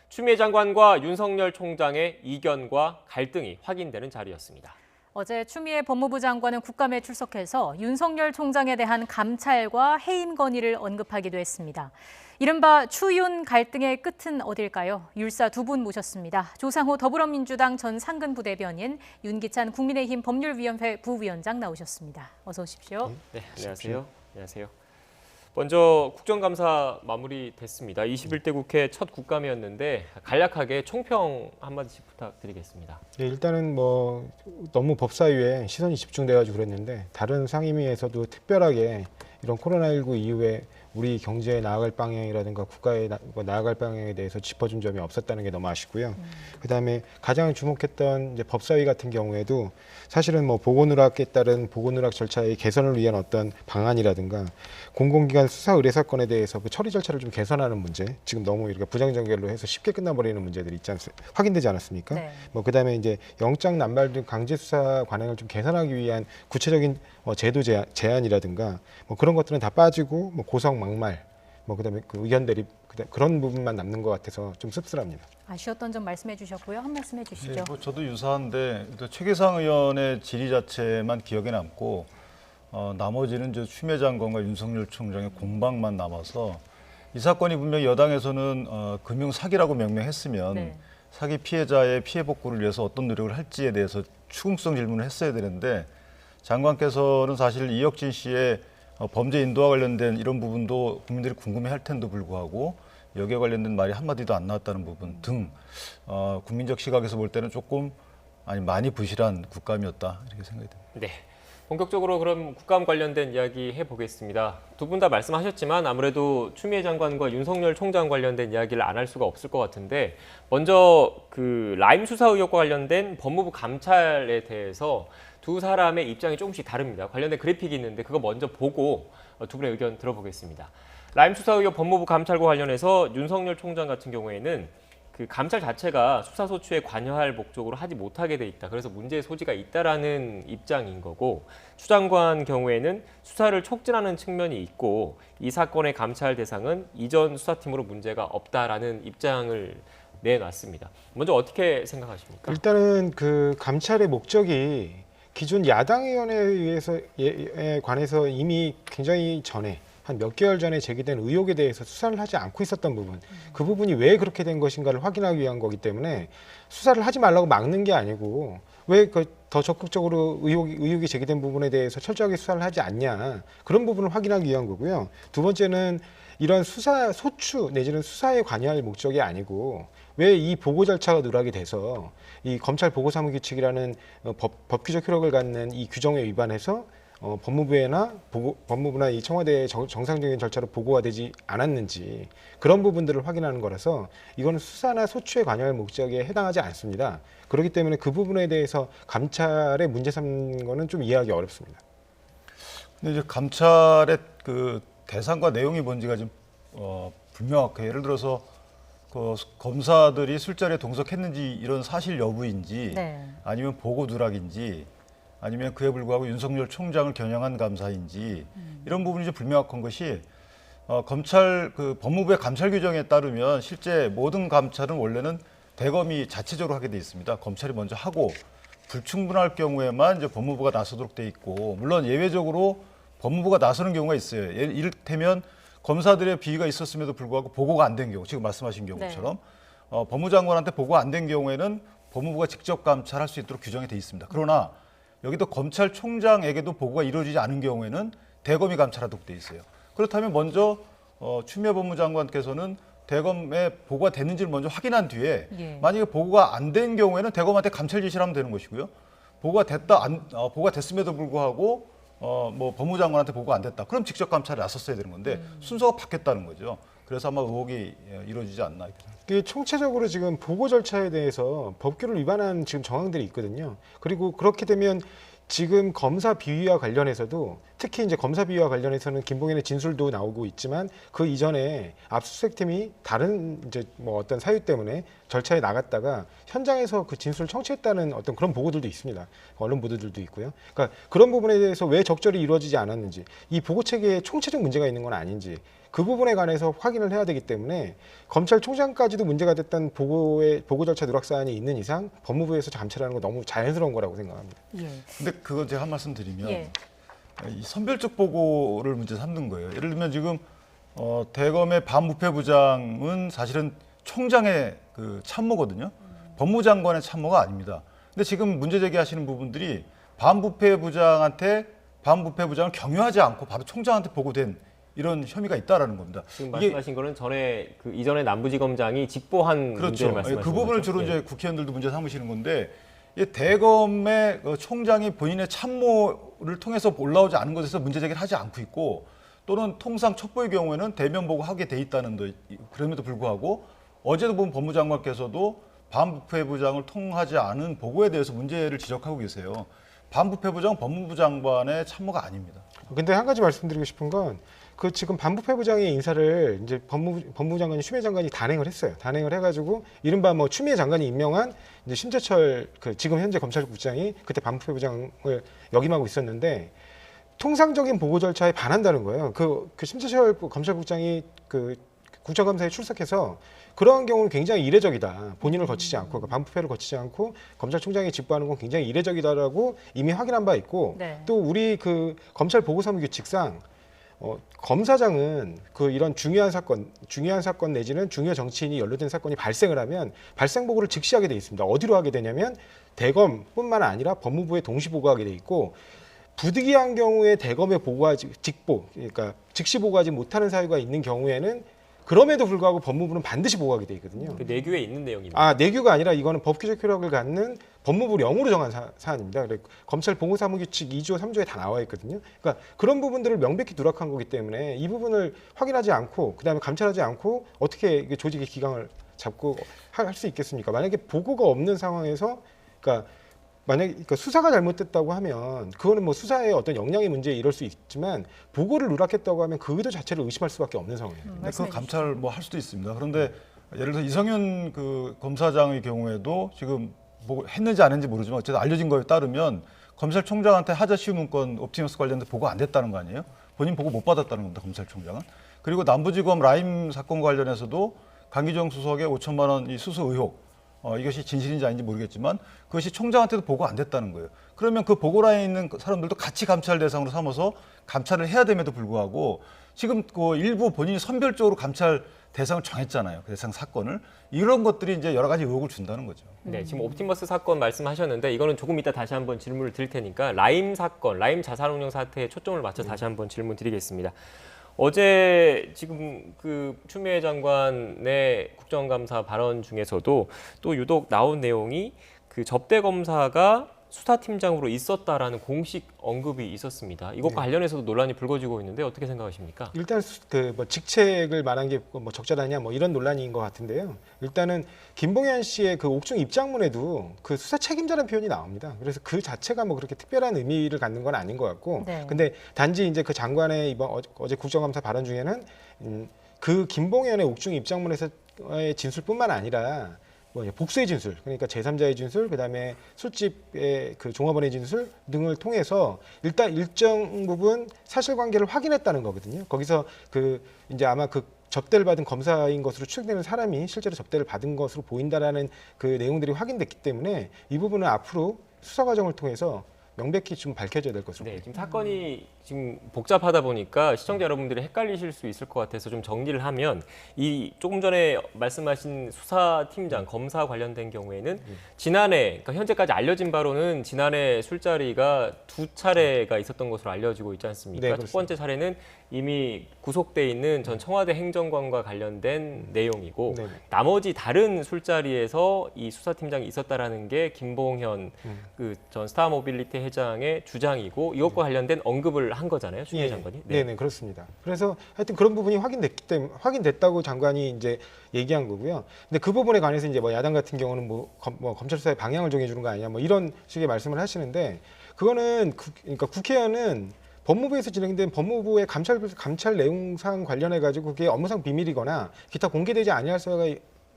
추미애 장관과 윤석열 총장의 이견과 갈등이 확인되는 자리였습니다.
어제 추미애 법무부 장관은 국감에 출석해서 윤석열 총장에 대한 감찰과 해임 건의를 언급하기도 했습니다. 이른바 추윤 갈등의 끝은 어딜까요? 율사 두 분 모셨습니다. 조상호 더불어민주당 전 상근부대변인, 윤기찬 국민의힘 법률위원회 부위원장 나오셨습니다. 어서 오십시오.
네, 안녕하세요. 안녕하세요. 먼저 국정감사 마무리됐습니다. 21대 국회 첫 국감이었는데 간략하게 총평 한마디씩 부탁드리겠습니다.
네, 일단은 뭐 너무 법사위에 시선이 집중돼가지고 그랬는데 다른 상임위에서도 특별하게 이런 코로나19 이후에 우리 경제에 나아갈 방향이라든가 국가에 나아갈 방향에 대해서 짚어준 점이 없었다는 게 너무 아쉽고요. 그다음에 가장 주목했던 이제 법사위 같은 경우에도 사실은 뭐 보건의학에 따른 보건의학 절차의 개선을 위한 어떤 방안이라든가 공공기관 수사 의뢰 사건에 대해서 그 처리 절차를 좀 개선하는 문제, 지금 너무 이렇게 부정전결로 해서 쉽게 끝나버리는 문제들이 확인되지 않았습니까?
네.
뭐 그다음에 이제 영장 남발 등 강제 수사 관행을 좀 개선하기 위한 구체적인 제도 제안이라든가 뭐 그런 것들은 다 빠지고 뭐 고성 막말, 뭐 그다음에 그 의견 대립 그런 부분만 남는 것 같아서 좀 씁쓸합니다.
아쉬웠던 점 말씀해 주셨고요. 한 말씀 해주시죠.
네, 뭐 저도 유사한데 최계상 의원의 질의 자체만 기억에 남고 나머지는 추미애 장관과 윤석열 총장의 공방만 남아서 이 사건이 분명히 여당에서는 금융 사기라고 명명했으면
네.
사기 피해자의 피해 복구를 위해서 어떤 노력을 할지에 대해서 추궁성 질문을 했어야 되는데 장관께서는 사실 이혁진 씨의 범죄 인도와 관련된 이런 부분도 국민들이 궁금해할 텐데도 불구하고 여기에 관련된 말이 한마디도 안 나왔다는 부분 등 국민적 시각에서 볼 때는 조금 많이 부실한 국감이었다 이렇게 생각이 듭니다.
네, 본격적으로 그럼 국감 관련된 이야기 해보겠습니다. 두 분 다 말씀하셨지만 아무래도 추미애 장관과 윤석열 총장 관련된 이야기를 안 할 수가 없을 것 같은데 먼저 그 라임 수사 의혹과 관련된 법무부 감찰에 대해서 두 사람의 입장이 조금씩 다릅니다. 관련된 그래픽이 있는데 그거 먼저 보고 두 분의 의견 들어보겠습니다. 라임 수사 의혹 법무부 감찰과 관련해서 윤석열 총장 같은 경우에는 그 감찰 자체가 수사 소추에 관여할 목적으로 하지 못하게 돼 있다. 그래서 문제의 소지가 있다라는 입장인 거고 추 장관 경우에는 수사를 촉진하는 측면이 있고 이 사건의 감찰 대상은 이전 수사팀으로 문제가 없다라는 입장을 내놨습니다. 먼저 어떻게 생각하십니까?
일단은 그 감찰의 목적이 기존 야당위원회에 의해서에 관해서 이미 굉장히 전에 한 몇 개월 전에 제기된 의혹에 대해서 수사를 하지 않고 있었던 부분, 그 부분이 왜 그렇게 된 것인가를 확인하기 위한 거기 때문에 수사를 하지 말라고 막는 게 아니고 왜 더 적극적으로 의혹이 제기된 부분에 대해서 철저하게 수사를 하지 않냐, 그런 부분을 확인하기 위한 거고요. 두 번째는 이런 수사 소추 내지는 수사에 관여할 목적이 아니고 왜 이 보고 절차가 누락이 돼서 이 검찰 보고사무규칙이라는 법규적 효력을 갖는 이 규정에 위반해서 법무부나 이 청와대의 정상적인 절차로 보고가 되지 않았는지 그런 부분들을 확인하는 거라서 이거는 수사나 소추에 관여할 목적에 해당하지 않습니다. 그렇기 때문에 그 부분에 대해서 감찰에 문제 삼는 거는 좀 이해하기 어렵습니다.
근데 이제 감찰의 그 대상과 내용이 뭔지가 좀 불명확해요. 예를 들어서 그 검사들이 술자리에 동석했는지 이런 사실 여부인지
네.
아니면 보고 누락인지 아니면 그에 불구하고 윤석열 총장을 겨냥한 감사인지 이런 부분이 좀 불명확한 것이 검찰 그 법무부의 감찰 규정에 따르면 실제 모든 감찰은 원래는 대검이 자체적으로 하게 돼 있습니다. 검찰이 먼저 하고 불충분할 경우에만 이제 법무부가 나서도록 돼 있고 물론 예외적으로 법무부가 나서는 경우가 있어요. 이를테면 검사들의 비위가 있었음에도 불구하고 보고가 안 된 경우, 지금 말씀하신 경우처럼 법무장관한테 보고 안 된 경우에는 법무부가 직접 감찰할 수 있도록 규정이 돼 있습니다. 그러나 여기도 검찰총장에게도 보고가 이루어지지 않은 경우에는 대검이 감찰하도록 돼 있어요. 그렇다면 먼저 추미애 법무장관께서는 대검에 보고가 됐는지를 먼저 확인한 뒤에 만약에 보고가 안 된 경우에는 대검한테 감찰 지시를 하면 되는 것이고요. 보고가 됐음에도 불구하고 뭐 법무장관한테 보고가 안 됐다. 그럼 직접 감찰에 나섰어야 되는 건데 순서가 바뀌었다는 거죠. 그래서 아마 의혹이 이루어지지 않나 이렇게 생각합니다.
이게 총체적으로 지금 보고 절차에 대해서 법규를 위반한 지금 정황들이 있거든요. 그리고 그렇게 되면 지금 검사 비위와 관련해서도 특히 이제 검사 비위와 관련해서는 김봉현의 진술도 나오고 있지만 그 이전에 압수수색팀이 다른 이제 뭐 어떤 사유 때문에 절차에 나갔다가 현장에서 그 진술을 청취했다는 어떤 그런 보고들도 있습니다. 언론 보도들도 있고요. 그러니까 그런 부분에 대해서 왜 적절히 이루어지지 않았는지, 이 보고 체계에 총체적 문제가 있는 건 아닌지 그 부분에 관해서 확인을 해야 되기 때문에 검찰총장까지도 문제가 됐던 보고 절차 누락 사안이 있는 이상 법무부에서 감찰하는 건 너무 자연스러운 거라고 생각합니다.
근데 그거 제가 한 말씀 드리면 이 선별적 보고를 문제 삼는 거예요. 예를 들면 지금 대검의 반부패부장은 사실은 총장의 그 참모거든요. 법무장관의 참모가 아닙니다. 근데 지금 문제 제기하시는 부분들이 반부패부장을 경유하지 않고 바로 총장한테 보고된 이런 혐의가 있다라는 겁니다.
지금 말씀하신 거는 전에 그 이전에 남부지검장이 직보한 문제를 말씀하시는
그 부분을
거죠?
주로 이제 국회의원들도 문제 삼으시는 건데 이 대검의 총장이 본인의 참모를 통해서 올라오지 않은 것에서 문제 제기를 하지 않고 있고 또는 통상 첩보의 경우에는 대면 보고하게 돼 있다는 그럼에도 불구하고 어제도 보면 법무장관께서도 반부패부장을 통하지 않은 보고에 대해서 문제를 지적하고 계세요. 반부패부장은 법무부 장관의 참모가 아닙니다.
근데 한 가지 말씀드리고 싶은 건 그 지금 반부패부장의 인사를 이제 법무부 장관이 추미애 장관이 단행을 했어요. 단행을 해가지고 이른바 뭐 추미애 장관이 임명한 이제 심재철 그 지금 현재 검찰국장이 그때 반부패부장을 역임하고 있었는데 통상적인 보고 절차에 반한다는 거예요. 그 심재철 검찰국장이 그 국정감사에 출석해서 그러한 경우는 굉장히 이례적이다. 본인을 거치지 않고 그러니까 반부패를 거치지 않고 검찰총장이 직보하는 건 굉장히 이례적이다라고 이미 확인한 바 있고 또 우리 그 검찰 보고사무규칙상 검사장은 그 이런 중요한 사건 내지는 중요 정치인이 연루된 사건이 발생을 하면 발생 보고를 즉시 하게 돼 있습니다. 어디로 하게 되냐면 대검뿐만 아니라 법무부에 동시 보고하게 돼 있고 부득이한 경우에 대검에 그러니까 즉시 보고하지 못하는 사유가 있는 경우에는 그럼에도 불구하고 법무부는 반드시 보고하게 돼 있거든요.
그 내규에 있는 내용입니다.
아, 내규가 아니라 이거는 법규적 효력을 갖는 법무부령으로 정한 사안입니다. 검찰 보고사무규칙 2조, 3조에 다 나와 있거든요. 그러니까 그런 부분들을 명백히 누락한 거기 때문에 이 부분을 확인하지 않고 그다음에 감찰하지 않고 어떻게 조직의 기강을 잡고 할 수 있겠습니까? 만약에 보고가 없는 상황에서 그러니까 만약에 수사가 잘못됐다고 하면 그거는 뭐 수사의 어떤 역량의 문제에 이럴 수 있지만 보고를 누락했다고 하면 그 의도 자체를 의심할 수밖에 없는 상황이에요.
네, 그 감찰 뭐 할 수도 있습니다. 그런데 예를 들어 이성윤 그 검사장의 경우에도 지금 뭐 했는지 안 했는지 모르지만 어쨌든 알려진 거에 따르면 검찰총장한테 하자시우 문건 옵티머스 관련된 보고 안 됐다는 거 아니에요? 본인 보고 못 받았다는 겁니다. 검찰총장은. 그리고 남부지검 라임 사건과 관련해서도 강기정 수석의 5천만 원 이 수수 의혹 이것이 진실인지 아닌지 모르겠지만 그것이 총장한테도 보고 안 됐다는 거예요. 그러면 그 보고라인에 있는 사람들도 같이 감찰 대상으로 삼아서 감찰을 해야 됨에도 불구하고 지금 그 일부 본인이 선별적으로 감찰 대상을 정했잖아요. 그 대상 사건을. 이런 것들이 이제 여러 가지 의혹을 준다는 거죠.
네, 지금 옵티머스 사건 말씀하셨는데 이거는 조금 이따 다시 한번 질문을 드릴 테니까 라임 사건, 라임 자산운용 사태에 초점을 맞춰 다시 한번 질문 드리겠습니다. 어제 지금 그 추미애 장관의 국정감사 발언 중에서도 또 유독 나온 내용이 그 접대 검사가 수사팀장으로 있었다라는 공식 언급이 있었습니다. 이것과 관련해서도 논란이 불거지고 있는데 어떻게 생각하십니까?
일단 그 뭐 직책을 말한 게 뭐 적절하냐 뭐 이런 논란인 것 같은데요. 일단은 김봉현 씨의 그 옥중 입장문에도 그 수사 책임자라는 표현이 나옵니다. 그래서 그 자체가 뭐 그렇게 특별한 의미를 갖는 건 아닌 것 같고,
네.
근데 단지 이제 그 장관의 이번 어제 국정감사 발언 중에는 그 김봉현의 옥중 입장문에서의 진술뿐만 아니라 복수의 진술, 그러니까 제3자의 진술, 그다음에 술집의 그 종업원의 진술 등을 통해서 일단 일정 부분 사실관계를 확인했다는 거거든요. 거기서 그 이제 아마 그 접대를 받은 검사인 것으로 추정되는 사람이 실제로 접대를 받은 것으로 보인다라는 그 내용들이 확인됐기 때문에 이 부분은 앞으로 수사 과정을 통해서 명백히 좀 밝혀져야 될 것으로 보입니다.
지금 사건이 지금 복잡하다 보니까 시청자 여러분들이 헷갈리실 수 있을 것 같아서 좀 정리를 하면 이 조금 전에 말씀하신 수사팀장, 검사 관련된 경우에는 지난해, 그러니까 현재까지 알려진 바로는 지난해 술자리가 2차례가 있었던 것으로 알려지고 있지 않습니까?
네,
첫 번째 차례는 이미 구속돼 있는 전 청와대 행정관과 관련된 내용이고 나머지 다른 술자리에서 이 수사팀장이 있었다라는 게 김봉현 그 전 스타모빌리티 회장의 주장이고 이것과 관련된 언급을 한 거잖아요, 추미애 장관이.
네, 그렇습니다. 그래서 하여튼 그런 부분이 확인됐다고 장관이 이제 얘기한 거고요. 근데 그 부분에 관해서 이제 뭐 야당 같은 경우는 뭐 검찰 수사의 방향을 정해주는 거 아니냐, 뭐 이런 식의 말씀을 하시는데 그거는 그러니까 국회의원은 법무부에서 진행된 법무부의 감찰 내용상 관련해 가지고 그게 업무상 비밀이거나 기타 공개되지 아니할 수가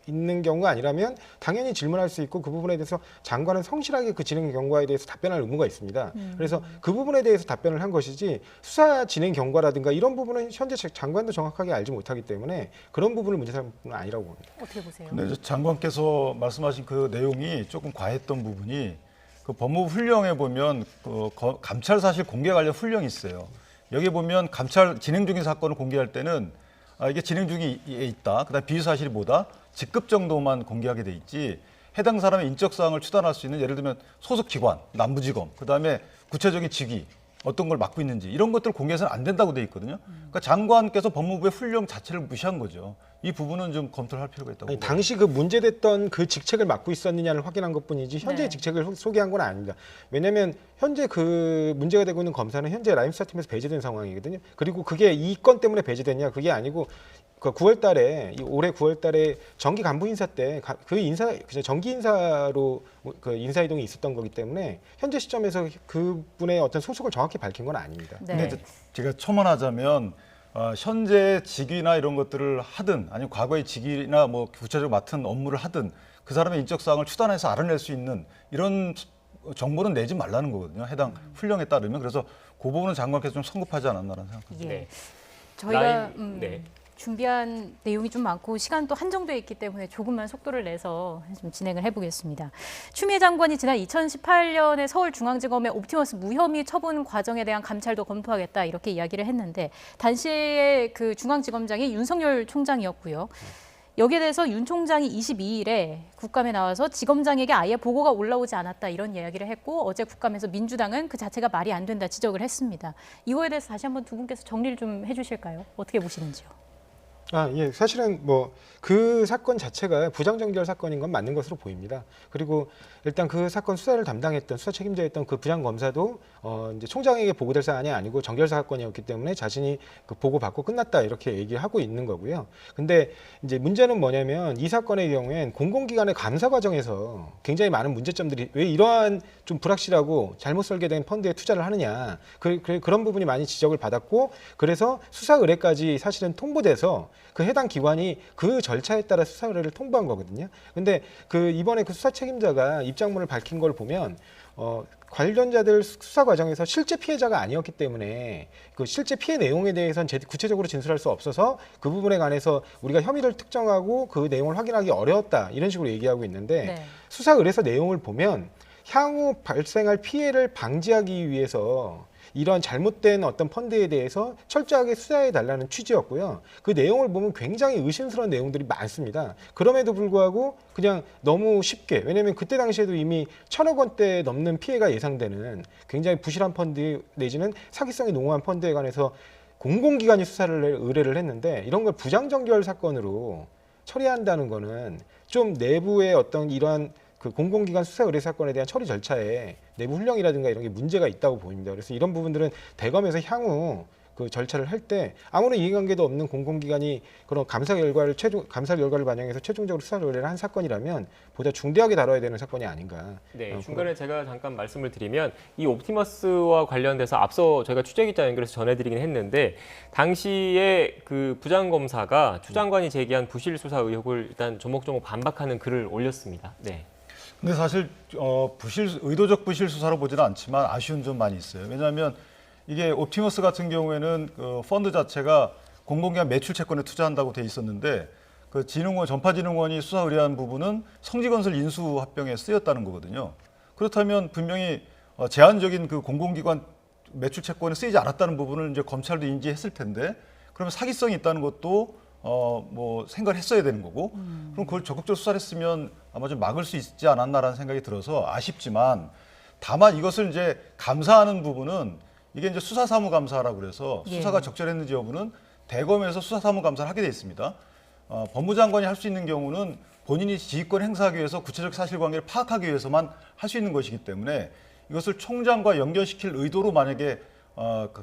있는 경우가 아니라면 당연히 질문할 수 있고 그 부분에 대해서 장관은 성실하게 그 진행 경과에 대해서 답변할 의무가 있습니다. 그래서 그 부분에 대해서 답변을 한 것이지 수사 진행 경과라든가 이런 부분은 현재 장관도 정확하게 알지 못하기 때문에 그런 부분을 문제 삼는 부분은 아니라고 봅니다.
어떻게 보세요?
네, 장관께서 말씀하신 그 내용이 조금 과했던 부분이 그 법무부 훈령에 보면 그 감찰 사실 공개 관련 훈령이 있어요. 여기 보면 감찰 진행 중인 사건을 공개할 때는 이게 진행 중에 있다. 그다음 비위 사실이 뭐다? 직급 정도만 공개하게 돼 있지. 해당 사람의 인적 사항을 추단할 수 있는 예를 들면 소속 기관, 남부지검, 그다음에 구체적인 직위, 어떤 걸 맡고 있는지 이런 것들 공개해서는 안 된다고 돼 있거든요. 그러니까 장관께서 법무부의 훈령 자체를 무시한 거죠. 이 부분은 좀 검토를 할 필요가 있다고.
당시 그 문제됐던 그 직책을 맡고 있었느냐를 확인한 것뿐이지 현재의 직책을 소개한 건 아닙니다. 왜냐하면 현재 그 문제가 되고 있는 검사는 현재 라임스타팀에서 배제된 상황이거든요. 그리고 그게 이 건 때문에 배제됐냐 그게 아니고 그 9월달에 올해 9월달에 정기 간부 인사 때 그 정기 인사로 그 인사 이동이 있었던 거기 때문에 현재 시점에서 그분의 어떤 소속을 정확히 밝힌 건 아닙니다.
근데 제가 첨언하자면 현재 직위나 이런 것들을 하든 아니면 과거의 직위나 뭐 구체적으로 맡은 업무를 하든 그 사람의 인적 사항을 추단해서 알아낼 수 있는 이런 정보는 내지 말라는 거거든요. 해당 훈령에 따르면. 그래서 그 부분은 장관께서 좀 성급하지 않았나라는 생각합니다.
예. 저희가 준비한 내용이 좀 많고 시간도 한정돼 있기 때문에 조금만 속도를 내서 좀 진행을 해보겠습니다. 추미애 장관이 지난 2018년에 서울중앙지검의 옵티머스 무혐의 처분 과정에 대한 감찰도 검토하겠다 이렇게 이야기를 했는데 당시에 그 중앙지검장이 윤석열 총장이었고요. 여기에 대해서 윤 총장이 22일에 국감에 나와서 지검장에게 아예 보고가 올라오지 않았다 이런 이야기를 했고 어제 국감에서 민주당은 그 자체가 말이 안 된다 지적을 했습니다. 이거에 대해서 다시 한번 두 분께서 정리를 좀 해주실까요? 어떻게 보시는지요?
예, 사실은 뭐 그 사건 자체가 부장정결 사건인 건 맞는 것으로 보입니다. 그리고 일단 그 사건 수사를 담당했던 수사 책임자였던 그 부장검사도 이제 총장에게 보고될 사안이 아니고 정결 사건이었기 때문에 자신이 그 보고 받고 끝났다 이렇게 얘기하고 있는 거고요. 근데 이제 문제는 뭐냐면 이 사건의 경우엔 공공기관의 감사 과정에서 굉장히 많은 문제점들이 왜 이러한 좀 불확실하고 잘못 설계된 펀드에 투자를 하느냐 그런 부분이 많이 지적을 받았고 그래서 수사 의뢰까지 사실은 통보돼서 그 해당 기관이 그 절차에 따라 수사 의뢰를 통보한 거거든요. 근데 그 이번에 그 수사 책임자가 입장문을 밝힌 걸 보면 관련자들 수사 과정에서 실제 피해자가 아니었기 때문에 그 실제 피해 내용에 대해서는 구체적으로 진술할 수 없어서 그 부분에 관해서 우리가 혐의를 특정하고 그 내용을 확인하기 어려웠다 이런 식으로 얘기하고 있는데
네.
수사 의뢰서 내용을 보면 향후 발생할 피해를 방지하기 위해서 이런 잘못된 어떤 펀드에 대해서 철저하게 수사해 달라는 취지였고요. 그 내용을 보면 굉장히 의심스러운 내용들이 많습니다. 그럼에도 불구하고 그냥 너무 쉽게, 왜냐하면 그때 당시에도 이미 1,000억 원대 넘는 피해가 예상되는 굉장히 부실한 펀드 내지는 사기성이 농후한 펀드에 관해서 공공기관이 수사를 의뢰를 했는데 이런 걸 부장정결 사건으로 처리한다는 거는 좀 내부의 어떤 이러한 그 공공기관 수사 의뢰 사건에 대한 처리 절차에 내부 훈령이라든가 이런 게 문제가 있다고 보입니다. 그래서 이런 부분들은 대검에서 향후 그 절차를 할 때 아무런 이해관계도 없는 공공기관이 그런 감사 결과를 반영해서 최종적으로 수사 의뢰를 한 사건이라면 보다 중대하게 다뤄야 되는 사건이 아닌가.
네, 중간에 제가 잠깐 말씀을 드리면 이 옵티머스와 관련돼서 앞서 저희가 취재기자 연결해서 전해드리긴 했는데 당시에 그 부장검사가 추 장관이 제기한 부실 수사 의혹을 일단 조목조목 반박하는 글을 올렸습니다. 네.
근데 사실 의도적 부실 수사로 보지는 않지만 아쉬운 점 많이 있어요. 왜냐하면 이게 옵티머스 같은 경우에는 그 펀드 자체가 공공기관 매출 채권에 투자한다고 돼 있었는데 그 전파진흥원이 수사 의뢰한 부분은 성지건설 인수합병에 쓰였다는 거거든요. 그렇다면 분명히 제한적인 그 공공기관 매출 채권에 쓰이지 않았다는 부분을 이제 검찰도 인지했을 텐데 그러면 사기성이 있다는 것도 뭐 생각을 했어야 되는 거고 그럼 그걸 적극적으로 수사를 했으면 아마 좀 막을 수 있지 않았나라는 생각이 들어서 아쉽지만 다만 이것을 이제 감사하는 부분은 이게 이제 수사사무감사라고 그래서 수사가 적절했는지 여부는 대검에서 수사사무감사를 하게 돼 있습니다. 법무장관이 할 수 있는 경우는 본인이 지휘권 행사하기 위해서 구체적 사실관계를 파악하기 위해서만 할 수 있는 것이기 때문에 이것을 총장과 연결시킬 의도로 만약에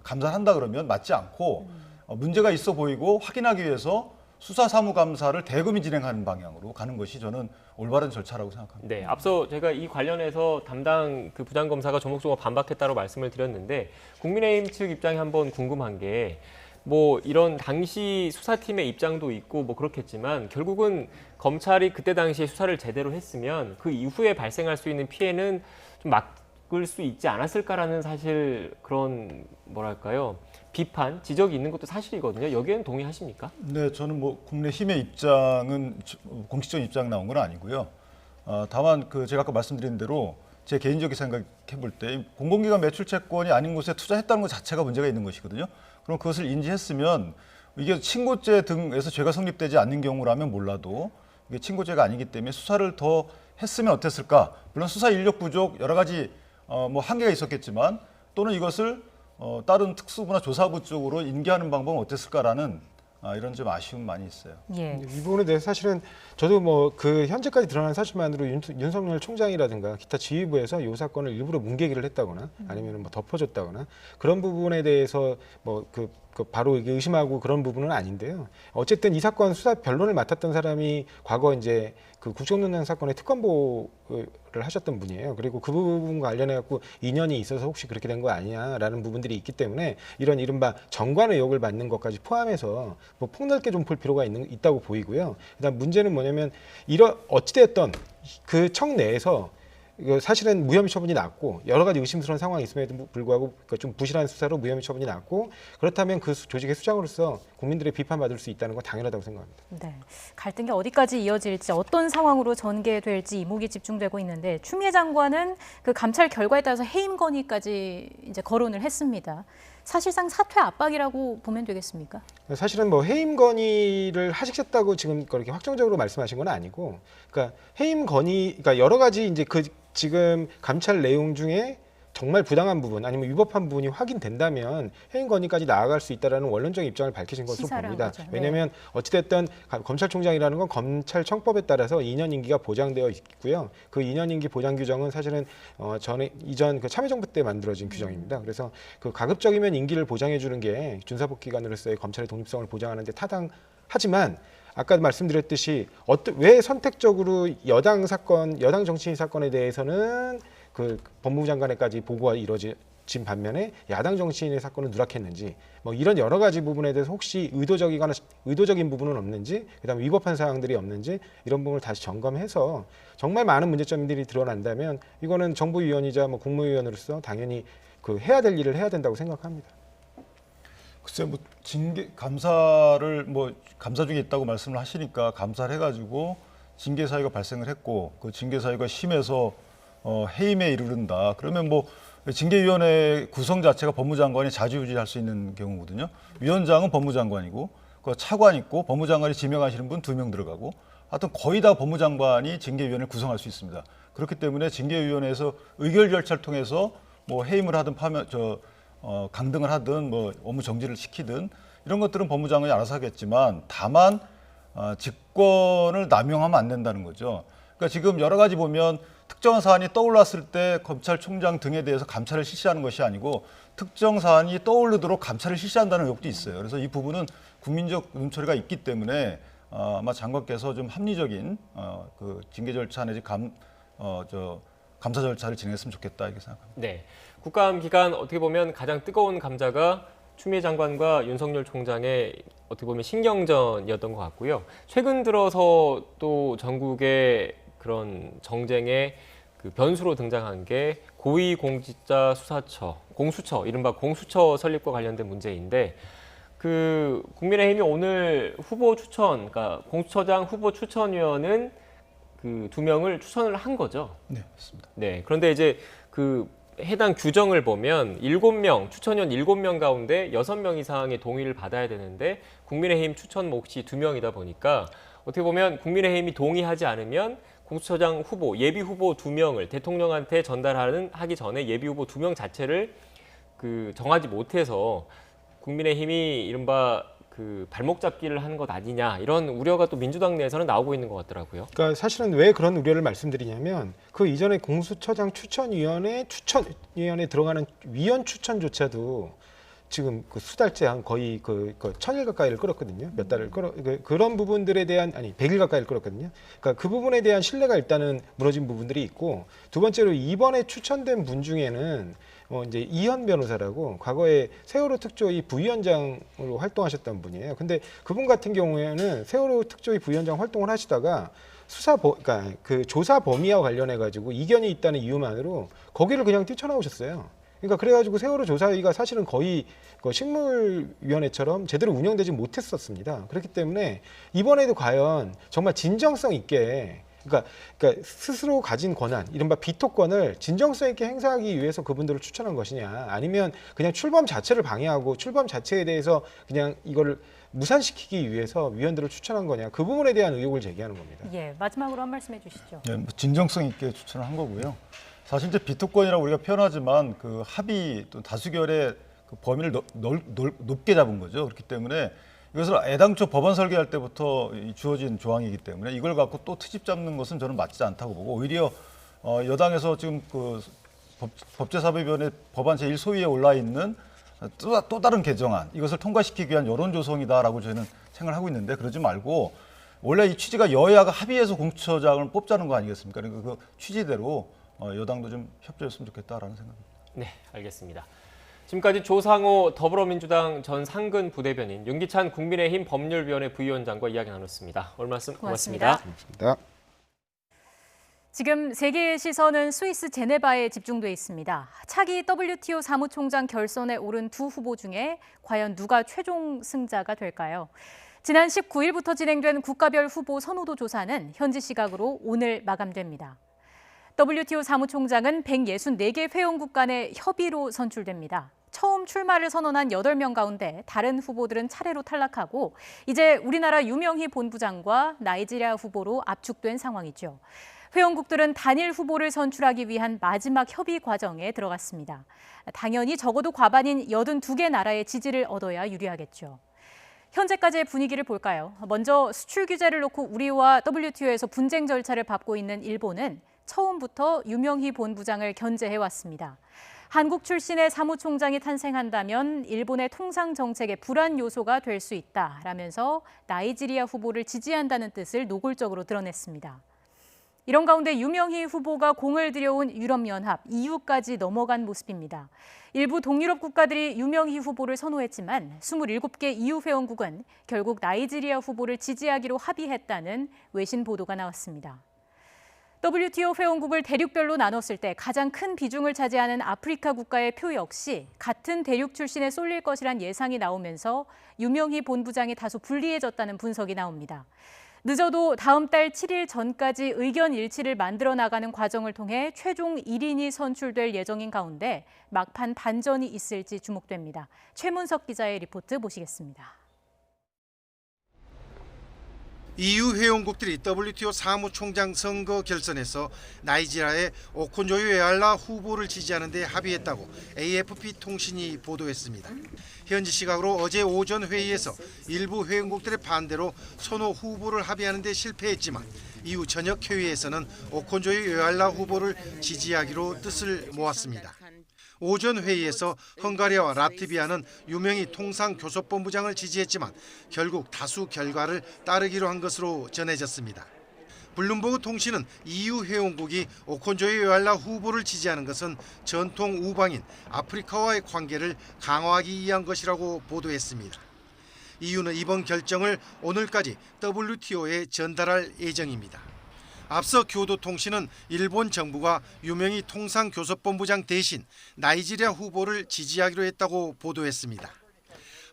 감사를 한다 그러면 맞지 않고 문제가 있어 보이고 확인하기 위해서 수사사무감사를 대검이 진행하는 방향으로 가는 것이 저는 올바른 절차라고 생각합니다.
네, 앞서 제가 이 관련해서 담당 그 부장검사가 조목조목 반박했다고 말씀을 드렸는데 국민의힘 측 입장이 한번 궁금한 게 뭐 이런 당시 수사팀의 입장도 있고 뭐 그렇겠지만 결국은 검찰이 그때 당시에 수사를 제대로 했으면 그 이후에 발생할 수 있는 피해는 좀 막을 수 있지 않았을까라는 사실 그런 뭐랄까요? 비판, 지적이 있는 것도 사실이거든요. 여기에는 동의하십니까?
네, 저는 뭐 국민의힘의 입장은 공식적 입장 나온 건 아니고요. 다만 그 제가 아까 말씀드린 대로 제 개인적인 생각해 볼 때 공공기관 매출 채권이 아닌 곳에 투자했다는 것 자체가 문제가 있는 것이거든요. 그럼 그것을 인지했으면 이게 친고죄 등에서 죄가 성립되지 않는 경우라면 몰라도 이게 친고죄가 아니기 때문에 수사를 더 했으면 어땠을까? 물론 수사 인력 부족 여러 가지 뭐 한계가 있었겠지만 또는 이것을 다른 특수부나 조사부 쪽으로 인계하는 방법은 어땠을까라는 이런 좀 아쉬움 많이 있어요.
예.
이 부분에 대해서 사실은 저도 뭐 그 현재까지 드러난 사실만으로 윤석열 총장이라든가 기타 지휘부에서 이 사건을 일부러 뭉개기를 했다거나 아니면 뭐 덮어줬다거나 그런 부분에 대해서 뭐 그 바로 이게 의심하고 그런 부분은 아닌데요. 어쨌든 이 사건 수사 변론을 맡았던 사람이 과거 이제 그 국정농단 사건의 특검보를 하셨던 분이에요. 그리고 그 부분과 관련해 갖고 인연이 있어서 혹시 그렇게 된 거 아니냐라는 부분들이 있기 때문에 이런 이른바 정관 의혹을 받는 것까지 포함해서 뭐 폭넓게 좀 볼 필요가 있다고 보이고요. 그다음 문제는 뭐냐면 어찌됐든 그 청 내에서 사실은 무혐의 처분이 났고 여러 가지 의심스러운 상황이 있음에도 불구하고 좀 부실한 수사로 무혐의 처분이 났고 그렇다면 그 조직의 수장으로서 국민들의 비판받을 수 있다는 건 당연하다고 생각합니다.
네, 갈등이 어디까지 이어질지 어떤 상황으로 전개될지 이목이 집중되고 있는데 추미애 장관은 그 감찰 결과에 따라서 해임 건의까지 이제 거론을 했습니다. 사실상 사퇴 압박이라고 보면 되겠습니까?
사실은 뭐 해임 건의를 하시겠다고 지금 그렇게 확정적으로 말씀하신 건 아니고, 그러니까 해임 건의, 그러니까 여러 가지 이제 그 지금 감찰 내용 중에 정말 부당한 부분 아니면 위법한 부분이 확인된다면 해임 건의까지 나아갈 수 있다라는 원론적인 입장을 밝히신 것으로 봅니다.
거죠.
왜냐하면 어찌됐든 검찰총장이라는 건 검찰청법에 따라서 2년 임기가 보장되어 있고요. 그 2년 임기 보장 규정은 사실은 이전 그 참여정부 때 만들어진 규정입니다. 그래서 그 가급적이면 임기를 보장해 주는 게 준사법기관으로서의 검찰의 독립성을 보장하는 데 타당하지만 아까 말씀드렸듯이 왜 선택적으로 여당 정치인 사건에 대해서는 그 법무부 장관에까지 보고가 이루어진 반면에 야당 정치인의 사건은 누락했는지 뭐 이런 여러 가지 부분에 대해서 혹시 의도적인 부분은 없는지 그다음에 위법한 사항들이 없는지 이런 부분을 다시 점검해서 정말 많은 문제점들이 드러난다면 이거는 정부위원이자 뭐 국무위원으로서 당연히 그 해야 될 일을 해야 된다고 생각합니다.
글쎄 뭐 징계 감사를 뭐 감사 중에 있다고 말씀을 하시니까 감사를 해가지고 징계 사유가 발생을 했고 그 징계 사유가 심해서 해임에 이르른다. 그러면 뭐 징계위원회 구성 자체가 법무장관이 자주유지할 수 있는 경우거든요. 위원장은 법무장관이고 그 차관 있고 법무장관이 지명하시는 분 2명 들어가고 하여튼 거의 다 법무장관이 징계위원회를 구성할 수 있습니다. 그렇기 때문에 징계위원회에서 의결 절차를 통해서 뭐 해임을 하든 강등을 하든 뭐 업무 정지를 시키든 이런 것들은 법무장관이 알아서 하겠지만 다만 직권을 남용하면 안 된다는 거죠. 그러니까 지금 여러 가지 보면 특정한 사안이 떠올랐을 때 검찰총장 등에 대해서 감찰을 실시하는 것이 아니고 특정 사안이 떠오르도록 감찰을 실시한다는 의혹도 있어요. 그래서 이 부분은 국민적 눈초리가 있기 때문에 아마 장관께서 좀 합리적인 그 징계 절차 내지 감사 절차를 진행했으면 좋겠다 이렇게 생각합니다.
네, 국감 기간 어떻게 보면 가장 뜨거운 감자가 추미애 장관과 윤석열 총장의 어떻게 보면 신경전이었던 것 같고요. 최근 들어서 또 전국의 그런 정쟁의 그 변수로 등장한 게 고위공직자수사처, 공수처, 이른바 공수처 설립과 관련된 문제인데 그 국민의힘이 오늘 후보 추천, 그러니까 공수처장 후보 추천위원은 그 2명을 추천을 한 거죠.
네, 맞습니다.
네, 그런데 이제 그 해당 규정을 보면 7명, 추천위원 7명 가운데 6명 이상의 동의를 받아야 되는데 국민의힘 추천 몫이 2명이다 보니까 어떻게 보면 국민의힘이 동의하지 않으면 공수처장 후보, 예비 후보 2명을 대통령한테 전달하기 전에 예비 후보 2명 자체를 그 정하지 못해서 국민의힘이 이른바 그 발목 잡기를 하는 것 아니냐 이런 우려가 또 민주당 내에서는 나오고 있는 것 같더라고요.
그러니까 사실은 왜 그런 우려를 말씀드리냐면 그 이전에 공수처장 추천위원회 들어가는 위원 추천조차도 지금 그 수달째 한 거의 그 1000일 가까이를 끌었거든요. 몇 달을 그런 부분들에 대한 100일 가까이를 끌었거든요. 그러니까 그 부분에 대한 신뢰가 일단은 무너진 부분들이 있고 두 번째로 이번에 추천된 분 중에는 이제 이현 변호사라고 과거에 세월호 특조위 부위원장으로 활동하셨던 분이에요. 근데 그분 같은 경우에는 세월호 특조위 부위원장 활동을 하시다가 그러니까 그 조사 범위와 관련해 가지고 이견이 있다는 이유만으로 거기를 그냥 뛰쳐나오셨어요. 그러니까 그래가지고 세월호 조사위가 사실은 거의 식물위원회처럼 제대로 운영되지 못했었습니다. 그렇기 때문에 이번에도 과연 정말 진정성 있게 그러니까 스스로 가진 권한, 이른바 비토권을 진정성 있게 행사하기 위해서 그분들을 추천한 것이냐, 아니면 그냥 출범 자체를 방해하고 출범 자체에 대해서 그냥 이거를 무산시키기 위해서 위원들을 추천한 거냐, 그 부분에 대한 의혹을 제기하는 겁니다.
예, 마지막으로 한 말씀해 주시죠.
네, 진정성 있게 추천을 한 거고요. 사실 이제 비토권이라고 우리가 표현하지만 그 합의 또 다수결의 그 범위를 높게 잡은 거죠. 그렇기 때문에 이것을 애당초 법안 설계할 때부터 주어진 조항이기 때문에 이걸 갖고 또 트집 잡는 것은 저는 맞지 않다고 보고 오히려 여당에서 지금 그 법제사법위원회 법안 제1소위에 올라 있는 또 다른 개정안 이것을 통과시키기 위한 여론 조성이다라고 저희는 생각을 하고 있는데 그러지 말고 원래 이 취지가 여야가 합의해서 공수처장을 뽑자는 거 아니겠습니까? 그러니까 그 취지대로 여당도 좀 협조했으면 좋겠다라는 생각입니다.
네, 알겠습니다. 지금까지 조상호 더불어민주당 전 상근 부대변인, 윤기찬 국민의힘 법률위원회 부위원장과 이야기 나눴습니다. 오늘 말씀 고맙습니다.
고맙습니다.
지금 세계의 시선은 스위스 제네바에 집중돼 있습니다. 차기 WTO 사무총장 결선에 오른 두 후보 중에 과연 누가 최종 승자가 될까요? 지난 19일부터 진행된 국가별 후보 선호도 조사는 현지 시각으로 오늘 마감됩니다. WTO 사무총장은 164개 회원국 간의 협의로 선출됩니다. 처음 출마를 선언한 8명 가운데 다른 후보들은 차례로 탈락하고 이제 우리나라 유명희 본부장과 나이지리아 후보로 압축된 상황이죠. 회원국들은 단일 후보를 선출하기 위한 마지막 협의 과정에 들어갔습니다. 당연히 적어도 과반인 82개 나라의 지지를 얻어야 유리하겠죠. 현재까지의 분위기를 볼까요? 먼저 수출 규제를 놓고 우리와 WTO에서 분쟁 절차를 밟고 있는 일본은 처음부터 유명희 본부장을 견제해왔습니다. 한국 출신의 사무총장이 탄생한다면 일본의 통상 정책의 불안 요소가 될 수 있다라면서 나이지리아 후보를 지지한다는 뜻을 노골적으로 드러냈습니다. 이런 가운데 유명희 후보가 공을 들여온 유럽연합, EU까지 넘어간 모습입니다. 일부 동유럽 국가들이 유명희 후보를 선호했지만 27개 EU 회원국은 결국 나이지리아 후보를 지지하기로 합의했다는 외신 보도가 나왔습니다. WTO 회원국을 대륙별로 나눴을 때 가장 큰 비중을 차지하는 아프리카 국가의 표 역시 같은 대륙 출신에 쏠릴 것이란 예상이 나오면서 유명희 본부장이 다소 불리해졌다는 분석이 나옵니다. 늦어도 다음 달 7일 전까지 의견 일치를 만들어 나가는 과정을 통해 최종 1인이 선출될 예정인 가운데 막판 반전이 있을지 주목됩니다. 최문석 기자의 리포트 보시겠습니다.
EU 회원국들이 WTO 사무총장 선거 결선에서 나이지리아의 오콘조유 웨알라 후보를 지지하는 데 합의했다고 AFP 통신이 보도했습니다. 현지 시각으로 어제 오전 회의에서 일부 회원국들의 반대로 선호 후보를 합의하는 데 실패했지만 이후 저녁 회의에서는 오콘조유 웨알라 후보를 지지하기로 뜻을 모았습니다. 오전 회의에서 헝가리아와 라트비아는 유명희 통상교섭본부장을 지지했지만 결국 다수 결과를 따르기로 한 것으로 전해졌습니다. 블룸버그 통신은 EU 회원국이 오콘조유 웨알라 후보를 지지하는 것은 전통 우방인 아프리카와의 관계를 강화하기 위한 것이라고 보도했습니다. EU는 이번 결정을 오늘까지 WTO에 전달할 예정입니다. 앞서 교도통신은 일본 정부가 유명희 통상교섭본부장 대신 나이지리아 후보를 지지하기로 했다고 보도했습니다.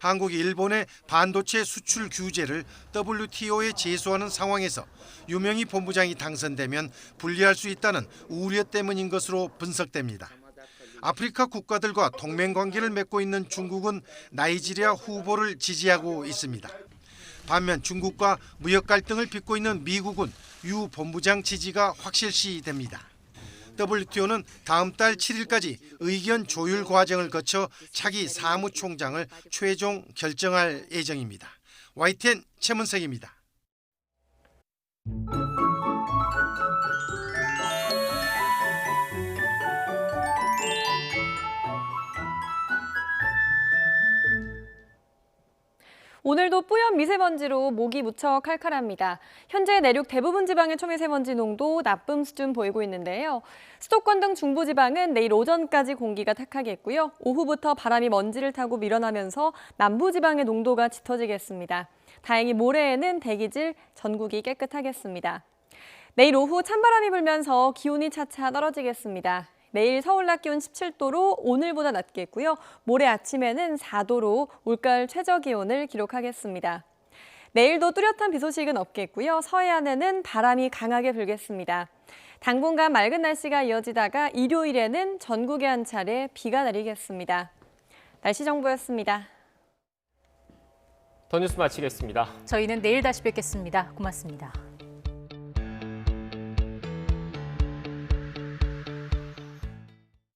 한국이 일본의 반도체 수출 규제를 WTO에 제소하는 상황에서 유명희 본부장이 당선되면 불리할 수 있다는 우려 때문인 것으로 분석됩니다. 아프리카 국가들과 동맹관계를 맺고 있는 중국은 나이지리아 후보를 지지하고 있습니다. 반면 중국과 무역 갈등을 빚고 있는 미국은 유 본부장 지지가 확실시됩니다. WTO는 다음 달 7일까지 의견 조율 과정을 거쳐 차기 사무총장을 최종 결정할 예정입니다. YTN 최문석입니다.
오늘도 뿌연 미세먼지로 목이 무척 칼칼합니다. 현재 내륙 대부분 지방의 초미세먼지 농도 나쁨 수준 보이고 있는데요. 수도권 등 중부지방은 내일 오전까지 공기가 탁하겠고요. 오후부터 바람이 먼지를 타고 밀어나면서 남부지방의 농도가 짙어지겠습니다. 다행히 모레에는 대기질 전국이 깨끗하겠습니다. 내일 오후 찬바람이 불면서 기온이 차차 떨어지겠습니다. 내일 서울 낮 기온 17도로 오늘보다 낮겠고요. 모레 아침에는 4도로 올가을 최저 기온을 기록하겠습니다. 내일도 뚜렷한 비 소식은 없겠고요. 서해안에는 바람이 강하게 불겠습니다. 당분간 맑은 날씨가 이어지다가 일요일에는 전국에 한 차례 비가 내리겠습니다. 날씨 정보였습니다.
더 뉴스 마치겠습니다.
저희는 내일 다시 뵙겠습니다. 고맙습니다.